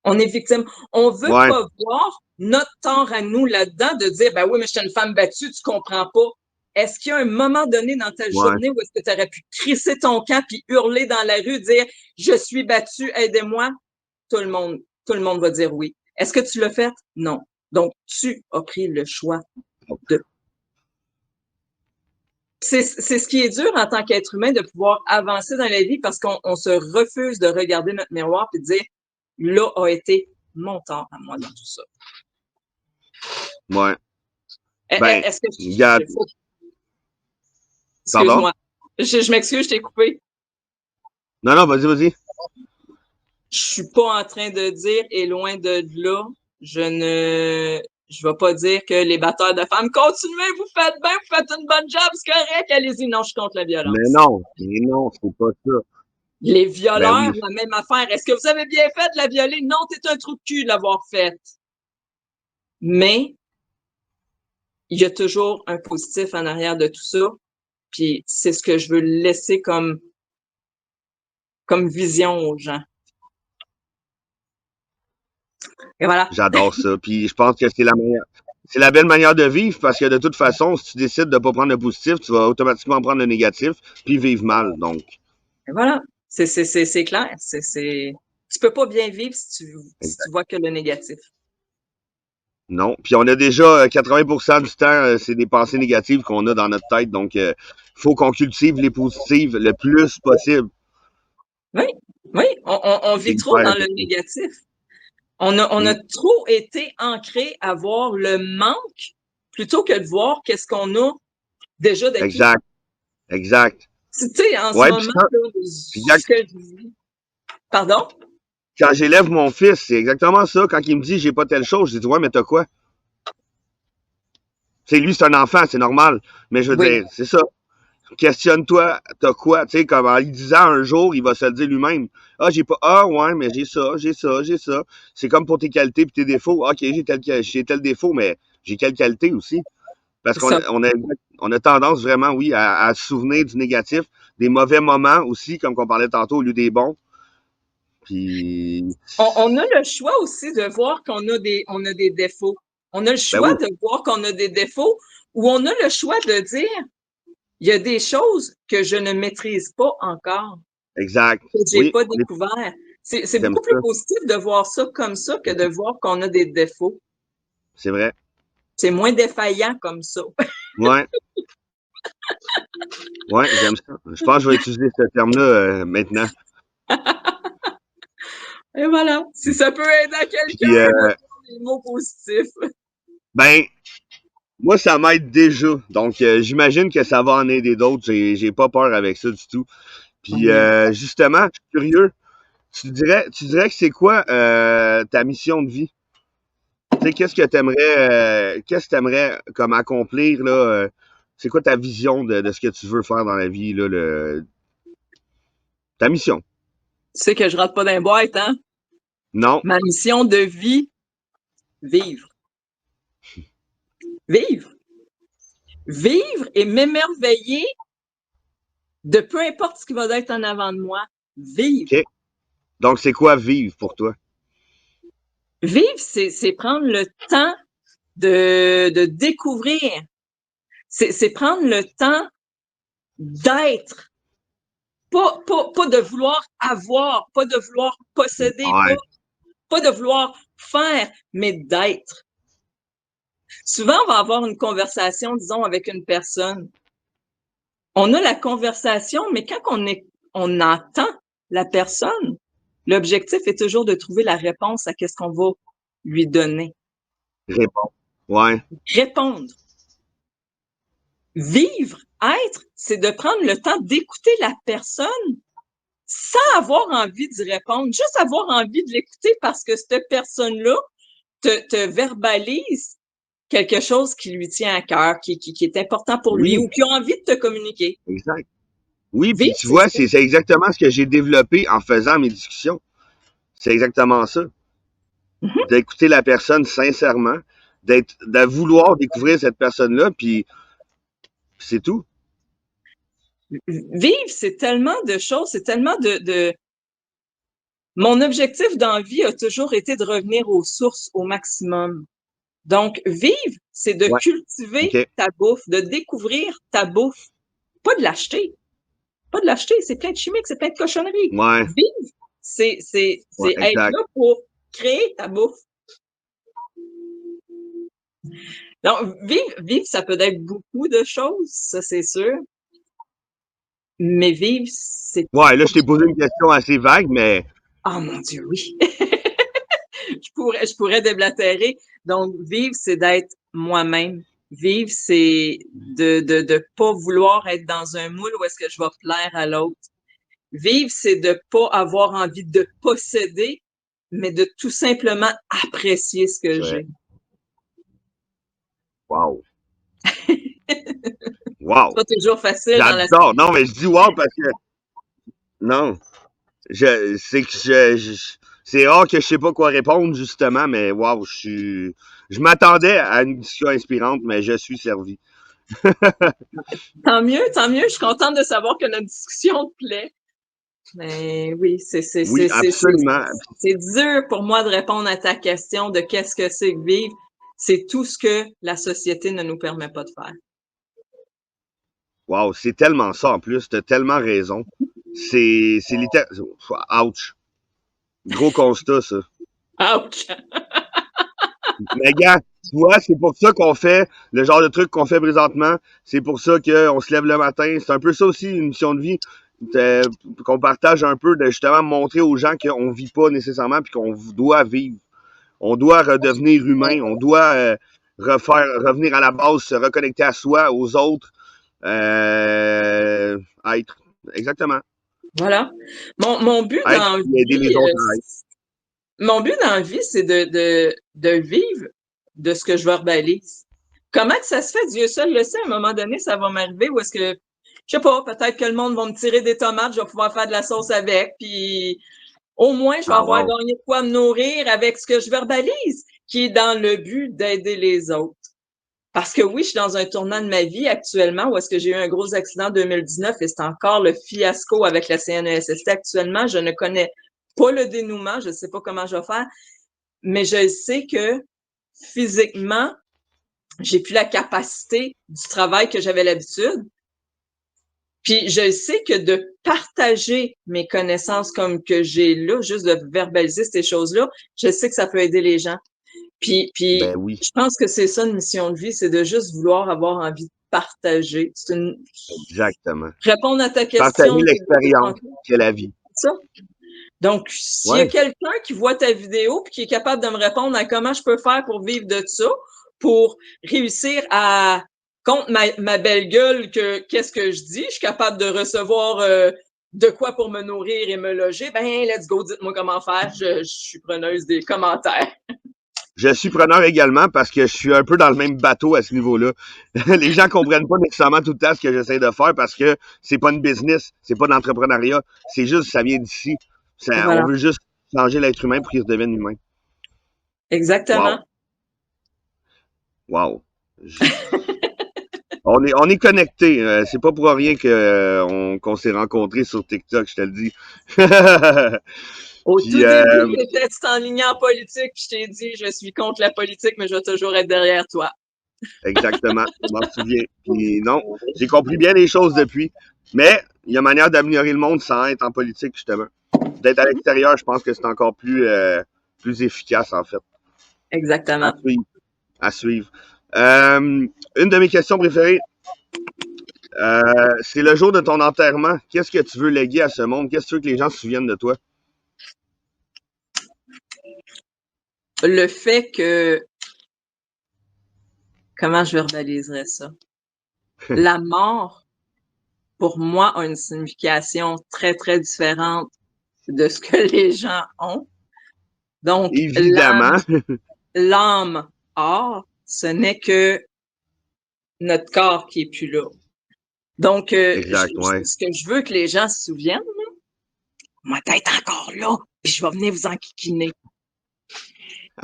On est victime. On veut Ouais, pas voir notre tort à nous là-dedans de dire, ben oui, mais je suis une femme battue, tu comprends pas. Est-ce qu'il y a un moment donné dans ta ouais. journée où est-ce que tu aurais pu crisser ton camp puis hurler dans la rue, dire, je suis battue, aidez-moi? Tout le monde va dire oui. Est-ce que tu l'as fait? Non. Donc, tu as pris le choix de. C'est ce qui est dur en tant qu'être humain de pouvoir avancer dans la vie parce qu'on se refuse de regarder notre miroir et de dire, là a été mon tort à moi dans tout ça. Ouais. Ben, Est-ce que regarde, pardon? excuse-moi. Je m'excuse, je t'ai coupé. Non, non, vas-y, vas-y. Je suis pas en train de dire, et loin de là, je vais pas dire que les batteurs de femmes, continuez, vous faites bien, vous faites une bonne job, c'est correct, allez-y. Non, je suis contre la violence. Mais non, c'est pas ça. Les Ben violeurs, oui, la même affaire. Est-ce que vous avez bien fait de la violer? Non, t'es un trou de cul de l'avoir faite. Mais, il y a toujours un positif en arrière de tout ça. Puis, c'est ce que je veux laisser comme vision aux gens. Et voilà. j'adore ça. Puis je pense que c'est la belle manière de vivre parce que de toute façon, si tu décides de pas prendre le positif, tu vas automatiquement prendre le négatif puis vivre mal. Donc, Et voilà. C'est clair. C'est Tu peux pas bien vivre si Exact. tu vois que le négatif. Non. Puis on a déjà 80% du temps, c'est des pensées négatives qu'on a dans notre tête. Donc, faut qu'on cultive les positives le plus possible. Oui, oui, on C'est vit trop hyper dans le important. négatif. On a Mm. trop été ancré à voir le manque plutôt que de voir qu'est-ce qu'on a déjà d'acquis. Exact. Exact. Tu sais, en ce Ouais, moment, là, puis quand, ce que je vis. Pardon? quand j'élève mon fils, c'est exactement ça. Quand il me dit j'ai pas telle chose, je dis ouais, mais t'as quoi? Tu sais, lui, c'est un enfant, c'est normal. Mais je veux Oui, dire, c'est ça. Questionne-toi, t'as quoi? Tu sais, comme en lui disant un jour, il va se le dire lui-même. Ah, j'ai pas. Ah, ouais, mais j'ai ça, j'ai ça, j'ai ça. C'est comme pour tes qualités et tes défauts. Ok, j'ai tel défaut, mais j'ai quelle qualité aussi? Parce c'est qu'on ça. on a tendance vraiment, oui, à se souvenir du négatif, des mauvais moments aussi, comme on parlait tantôt, au lieu des bons. Puis, On a le choix aussi de voir on a des défauts. On a le ben choix oui, de voir qu'on a des défauts ou on a le choix de dire, il y a des choses que je ne maîtrise pas encore, exact. que j'ai Oui, pas découvert. C'est j'aime beaucoup plus ça. positif de voir ça comme ça que de voir qu'on a des défauts. C'est vrai. C'est moins défaillant comme ça. Ouais, ouais, j'aime ça. Je pense que je vais utiliser ce terme-là maintenant. Et voilà. Si ça peut aider à quelqu'un Puis, de voir des mots positifs. ben, moi, ça m'aide déjà. Donc, j'imagine que ça va en aider d'autres. J'ai pas peur avec ça du tout. Puis, Oui. justement, je suis curieux. Tu dirais que c'est quoi ta mission de vie? Tu sais, qu'est-ce que t'aimerais comme accomplir, là? C'est quoi ta vision de ce que tu veux faire dans la vie, là, ta mission? Tu sais que je rate pas d'un boîte, hein? Non? Ma mission de vie, vivre. Vivre. Vivre et m'émerveiller de peu importe ce qui va être en avant de moi. Vivre. OK. Donc, c'est quoi vivre pour toi? Vivre, c'est prendre le temps de découvrir. C'est prendre le temps d'être. Pas de vouloir avoir, pas de vouloir posséder, Ouais, pas de vouloir faire, mais d'être. Souvent, on va avoir une conversation, disons, avec une personne. On a la conversation, mais quand on entend la personne, l'objectif est toujours de trouver la réponse à qu'est-ce qu'on va lui donner. réponds. Ouais, Répondre. Vivre, être, c'est de prendre le temps d'écouter la personne sans avoir envie d'y répondre, juste avoir envie de l'écouter parce que cette personne-là te verbalise quelque chose qui lui tient à cœur, qui est important pour lui oui, ou qui a envie de te communiquer. exact. Oui, puis Vivre, tu c'est vois, ça. c'est exactement ce que j'ai développé en faisant mes discussions. C'est exactement ça. Mhm. D'écouter la personne sincèrement, de vouloir découvrir cette personne-là, puis c'est tout. Vivre, c'est tellement de choses, c'est tellement de... Mon objectif dans la vie a toujours été de revenir aux sources au maximum. Donc, vivre, c'est de Ouais, cultiver OK. ta bouffe, de découvrir ta bouffe, pas de l'acheter. Pas de l'acheter, c'est plein de chimiques, c'est plein de cochonneries. Ouais, Vivre, ouais, c'est être exact. là pour créer ta bouffe. Donc, vivre, ça peut être beaucoup de choses, ça c'est sûr. Mais vivre, c'est Ouais, là, pas... je t'ai posé une question assez vague, mais Oh mon Dieu, oui. Je pourrais déblatérer. Donc, vivre, c'est d'être moi-même. Vivre, c'est de pas vouloir être dans un moule où est-ce que je vais plaire à l'autre. Vivre, c'est de pas avoir envie de posséder, mais de tout simplement apprécier ce que c'est vrai. j'ai. Wow. C'est Wow. pas toujours facile dans la J'adore. Non, mais je dis wow parce que non. C'est que c'est rare que je sais pas quoi répondre, justement, mais wow, je m'attendais à une discussion inspirante, mais je suis servi. Tant mieux, tant mieux. Je suis contente de savoir que notre discussion te plaît. Mais oui, Oui, absolument. c'est dur pour moi de répondre à ta question de qu'est-ce que c'est que vivre. C'est tout ce que la société ne nous permet pas de faire. Wow, c'est tellement ça en plus, t'as tellement raison. C'est littéralement. Ouch. Gros constat, ça. Ouch! Mais gars, tu vois, c'est pour ça qu'on fait le genre de truc qu'on fait présentement. C'est pour ça qu'on se lève le matin. C'est un peu ça aussi, une mission de vie. Qu'on partage un peu, de justement montrer aux gens qu'on vit pas nécessairement puis qu'on doit vivre. On doit redevenir humain. On doit revenir à la base, se reconnecter à soi, aux autres. Être. Exactement. Voilà. Mon but Être dans la et aider vie, les autres à être. mon but dans la vie, c'est de vivre de ce que je verbalise. Comment que ça se fait? Dieu seul le sait. À un moment donné, ça va m'arriver ou est-ce que, je sais pas, peut-être que le monde va me tirer des tomates, je vais pouvoir faire de la sauce avec, puis au moins, je vais Ah, avoir wow. gagné de quoi me nourrir avec ce que je verbalise, qui est dans le but d'aider les autres. Parce que oui, je suis dans un tournant de ma vie actuellement où est-ce que j'ai eu un gros accident en 2019 et c'est encore le fiasco avec la CNESST actuellement. Je ne connais pas le dénouement, je ne sais pas comment je vais faire, mais je sais que physiquement, j'ai plus la capacité du travail que j'avais l'habitude. Puis je sais que de partager mes connaissances comme que j'ai là, juste de verbaliser ces choses-là, je sais que ça peut aider les gens. Puis Ben oui, je pense que c'est ça une mission de vie, c'est de juste vouloir avoir envie de partager. C'est une exactement. répondre à ta Partager question, l'expérience qu'est la vie. ça. Donc, s'il y a Ouais. quelqu'un qui voit ta vidéo puis qui est capable de me répondre à comment je peux faire pour vivre de ça, pour réussir à contre ma belle gueule que qu'est-ce que je dis, je suis capable de recevoir de quoi pour me nourrir et me loger, ben let's go, dites-moi comment faire. Je suis preneuse des commentaires. Je suis preneur également parce que je suis un peu dans le même bateau à ce niveau-là. Les gens comprennent pas nécessairement tout le temps ce que j'essaie de faire parce que c'est pas une business, c'est pas de l'entrepreneuriat, c'est juste ça vient d'ici. On Voilà. veut juste changer l'être humain pour qu'il redevienne humain. Exactement. Wow, wow. On est connectés. C'est pas pour rien qu'on s'est rencontrés sur TikTok, je te le dis. Au tout Puis début, j'étais enlignée en politique, puis je t'ai dit, je suis contre la politique, mais je vais toujours être derrière toi. exactement, je m'en souviens. Puis non, j'ai compris bien les choses depuis. Mais il y a manière d'améliorer le monde sans être en politique, justement. D'être à l'extérieur, je pense que c'est encore plus efficace, en fait. À Exactement. suivre. À suivre. Une de mes questions préférées, c'est le jour de ton enterrement. Qu'est-ce que tu veux léguer à ce monde? Qu'est-ce que tu veux que les gens se souviennent de toi? Le fait que, comment je verbaliserais ça? La mort, pour moi, a une signification très, très différente de ce que les gens ont. Donc, Évidemment. l'âme ce n'est que notre corps qui est plus là. Donc, Exact, ouais. ce que je veux que les gens se souviennent, ma tête encore là, puis je vais venir vous enquiquiner.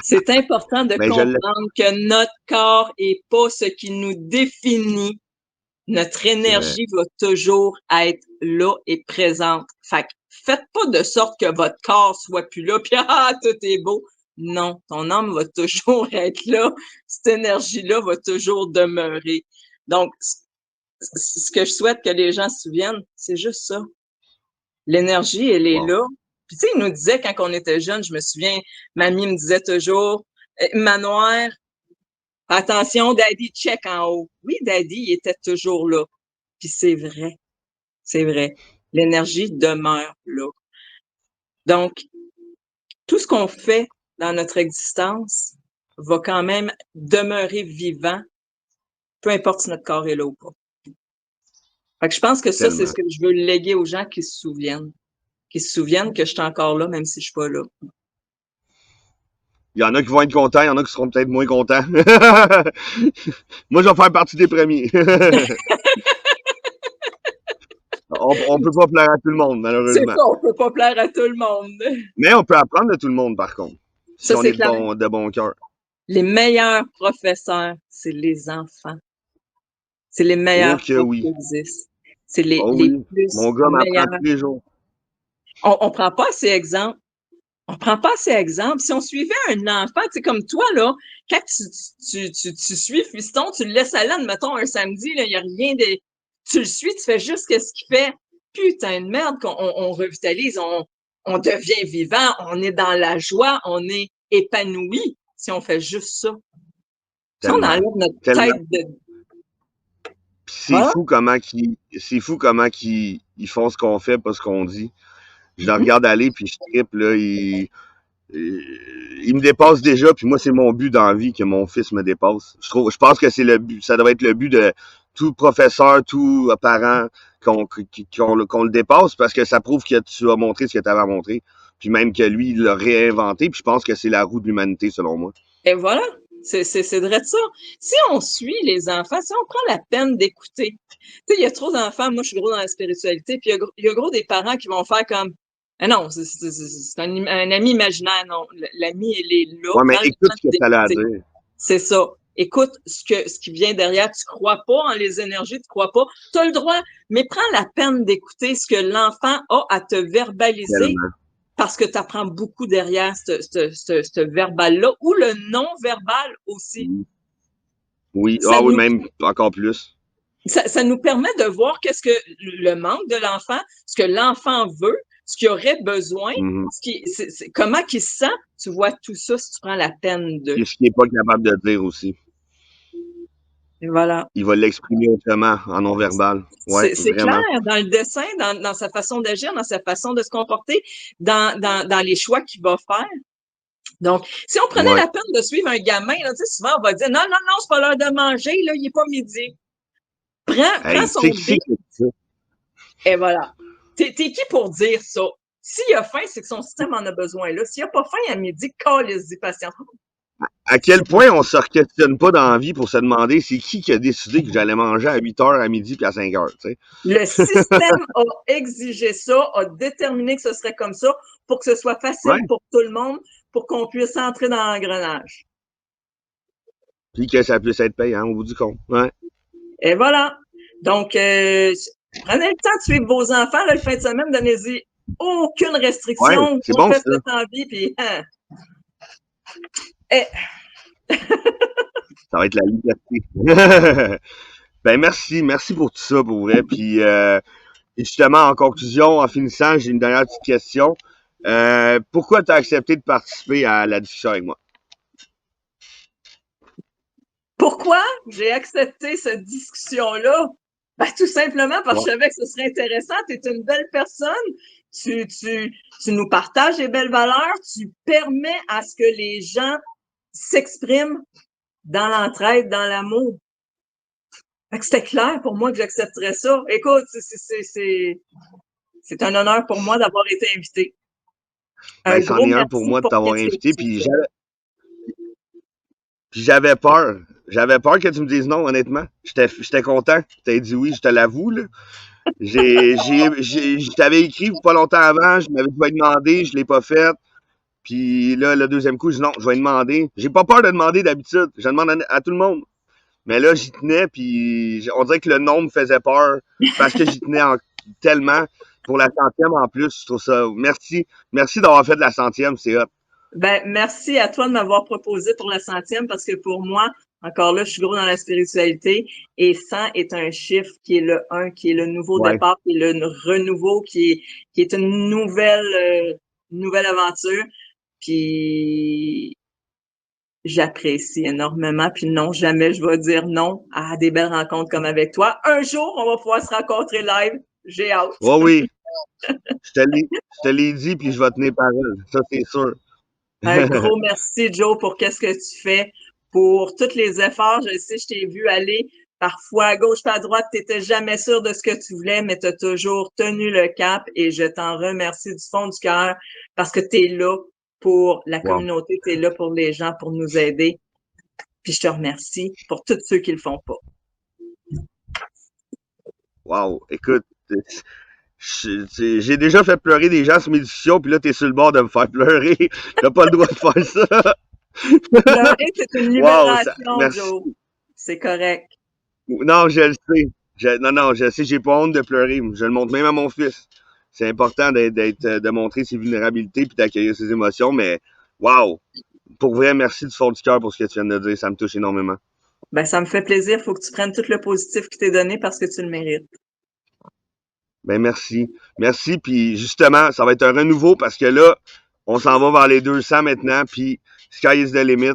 C'est important de Mais je l'ai. comprendre que notre corps est pas ce qui nous définit. Notre C'est vrai. énergie va toujours être là et présente. Fait que faites pas de sorte que votre corps soit plus là, puis tout est beau. Non, ton âme va toujours être là. Cette énergie-là va toujours demeurer. Donc, ce que je souhaite que les gens se souviennent, c'est juste ça. L'énergie, elle est Wow. là. Puis tu sais, il nous disait quand on était jeune, je me souviens, mamie me disait toujours, Manoir, attention, Daddy check en haut. Oui, Daddy, il était toujours là. Puis c'est vrai, c'est vrai. L'énergie demeure là. Donc, tout ce qu'on fait dans notre existence va quand même demeurer vivant, peu importe si notre corps est là ou pas. Fait que je pense que ça, c'est ce Tellement. que je veux léguer aux gens qui se souviennent. Qui se souviennent que je suis encore là, même si je suis pas là. Il y en a qui vont être contents, il y en a qui seront peut-être moins contents. Moi, je vais faire partie des premiers. On peut pas plaire à tout le monde, C'est malheureusement. ça, on peut pas plaire à tout le monde. Mais on peut apprendre de tout le monde, par contre, si Ça, on c'est est clair. de bon cœur. Les meilleurs professeurs, c'est les enfants. C'est les Oh meilleurs que profs qui oui. existent. C'est Oh les oui. Mon plus gars m'apprend meilleurs. tous les jours. On prend pas assez exemple. On prend pas assez exemple. Si on suivait un enfant, tu sais, comme toi, là, quand tu suis Fiston, tu le laisses aller, admettons, un samedi, là, il y a rien de, tu le suis, tu fais juste ce qu'il fait. Putain de merde qu'on on revitalise, on devient vivant, on est dans la joie, on est épanoui si on fait juste ça. Si on Tellement. enlève notre Tellement. tête de... Puis Voilà. c'est fou comment ils font ce qu'on fait, pas ce qu'on dit. Je le Mhm. regarde aller, puis je trippe, là, il me dépasse déjà, puis moi, c'est mon but dans la vie que mon fils me dépasse. Je pense que c'est le but, ça doit être le but de tout professeur, tout parent, qu'on le dépasse, parce que ça prouve que tu as montré ce que tu avais à montrer. Puis même que lui, il l'a réinventé, puis je pense que c'est la roue de l'humanité, selon moi. Et voilà. C'est vrai de ça. Si on suit les enfants, si on prend la peine d'écouter, tu sais, il y a trop d'enfants, moi je suis gros dans la spiritualité, puis il y a gros des parents qui vont faire comme, ah non, c'est un ami imaginaire, non, l'ami, il est là, Ouais, mais prends le écoute temps ce que ça a à d'écouter. dire. C'est ça. Écoute ce qui vient derrière. Tu crois pas en les énergies, tu crois pas. Tu as le droit, mais prends la peine d'écouter ce que l'enfant a à te verbaliser Tellement. parce que tu apprends beaucoup derrière ce verbal-là ou le non-verbal aussi. Oui. Oui. Ça Ah oui, nous, même encore plus. ça nous permet de voir qu'est-ce que le manque de l'enfant, ce que l'enfant veut, ce qu'il aurait besoin, Mhm. comment il se sent. Tu vois tout ça si tu prends la peine de. Puis ce qu'il n'est pas capable de dire aussi. Et voilà. Il va l'exprimer autrement, en non-verbal. Ouais, C'est clair vraiment. dans le dessin, dans sa façon d'agir, dans sa façon de se comporter, dans les choix qu'il va faire. Donc, si on prenait Ouais. la peine de suivre un gamin, là, tu sais, souvent on va dire non, non, non, c'est pas l'heure de manger, là, il est pas midi. Prends Hey, tu son sais qui c'est dé qui a dit ça? et voilà. T'es qui pour dire ça? S'il a faim, c'est que son système en a besoin. Là. S'il a pas faim à midi, calisse-y patient. À quel point on se questionne pas dans la vie pour se demander c'est qui a décidé que j'allais manger à 8 heures, à midi puis à 5 heures, tu sais? Le système a exigé ça, a déterminé que ce serait comme ça pour que ce soit facile Ouais. pour tout le monde, pour qu'on puisse entrer dans l'engrenage. Puis que ça puisse être payant au bout du compte. Ouais. Et voilà. Donc, prenez le temps de suivre vos enfants là, le fin de semaine, donnez-y aucune Ouais, restriction. c'est On bon fait ça. ce que envie, puis eh, Ça va être la liberté. Ben merci, merci pour tout ça pour vrai. Puis et justement, en conclusion, en finissant, j'ai une dernière petite question. Pourquoi tu as accepté de participer à la discussion avec moi? pourquoi j'ai accepté cette discussion-là? Ben, tout simplement parce Ouais, que je savais que ce serait intéressant. Tu es une belle personne. Tu nous partages des belles valeurs. Tu permets à ce que les gens s'expriment dans l'entraide, dans l'amour. C'était clair pour moi que j'accepterais ça. Écoute, c'est un honneur pour moi d'avoir été invité. Un ben c'en gros est un pour merci moi de pour t'avoir qu'est-ce que invité. tu fais. Puis j'avais peur. J'avais peur que tu me dises non, honnêtement. J'étais content. Tu t'as dit oui, je te l'avoue, là. Je t'avais écrit pas longtemps avant, je m'avais demandé, je l'ai pas fait. Puis là, le deuxième coup, je dis non, je vais demander. J'ai pas peur de demander d'habitude. Je demande à tout le monde. Mais là, j'y tenais, puis on dirait que le nom me faisait peur parce que j'y tenais tellement. Pour la centième en plus, je trouve ça. Merci. Merci d'avoir fait de la centième, c'est hot. Ben, merci à toi de m'avoir proposé pour la centième parce que pour moi, encore là, je suis gros dans la spiritualité et 100 est un chiffre qui est le 1, qui est le nouveau Ouais, départ, qui est le renouveau, qui est une nouvelle aventure. Puis j'apprécie énormément. Puis non, jamais je vais dire non à des belles rencontres comme avec toi. Un jour, on va pouvoir se rencontrer live. J'ai hâte. ouais, oui. Je te l'ai dit, puis je vais tenir parole. Ça, c'est sûr. Un gros merci, Joe, pour qu'est-ce que tu fais, pour tous les efforts. Je sais, je t'ai vu aller parfois à gauche, pas à droite. Tu n'étais jamais sûr de ce que tu voulais, mais tu as toujours tenu le cap et je t'en remercie du fond du cœur parce que tu es là pour la Wow. communauté, tu es là pour les gens, pour nous aider. Puis je te remercie pour tous ceux qui le font pas. Wow. Écoute, j'ai déjà fait pleurer des gens sur mes discussions, puis là, t'es sur le bord de me faire pleurer. T'as pas le droit de faire ça. Pleurer, c'est une Wow, libération, merci. Joe. C'est correct. Non, je le sais. Non, je sais, j'ai pas honte de pleurer. Je le montre même à mon fils. C'est important de montrer ses vulnérabilités puis d'accueillir ses émotions, mais wow! Pour vrai, merci du fond du cœur pour ce que tu viens de dire. Ça me touche énormément. Ben, ça me fait plaisir. Faut que tu prennes tout le positif qui t'est donné parce que tu le mérites. Ben merci. Merci, puis justement, ça va être un renouveau parce que là, on s'en va vers les 200 maintenant, puis sky is the limit.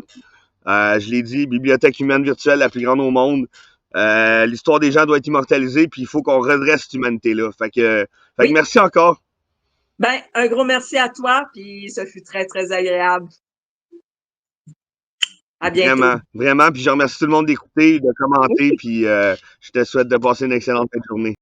Je l'ai dit, bibliothèque humaine virtuelle la plus grande au monde. L'histoire des gens doit être immortalisée, puis il faut qu'on redresse cette humanité-là. Fait que Oui. merci encore. Ben, un gros merci à toi, puis ce fut très, très agréable. À bientôt. Vraiment, vraiment. Puis je remercie tout le monde d'écouter, de commenter, Oui. puis je te souhaite de passer une excellente fin de journée.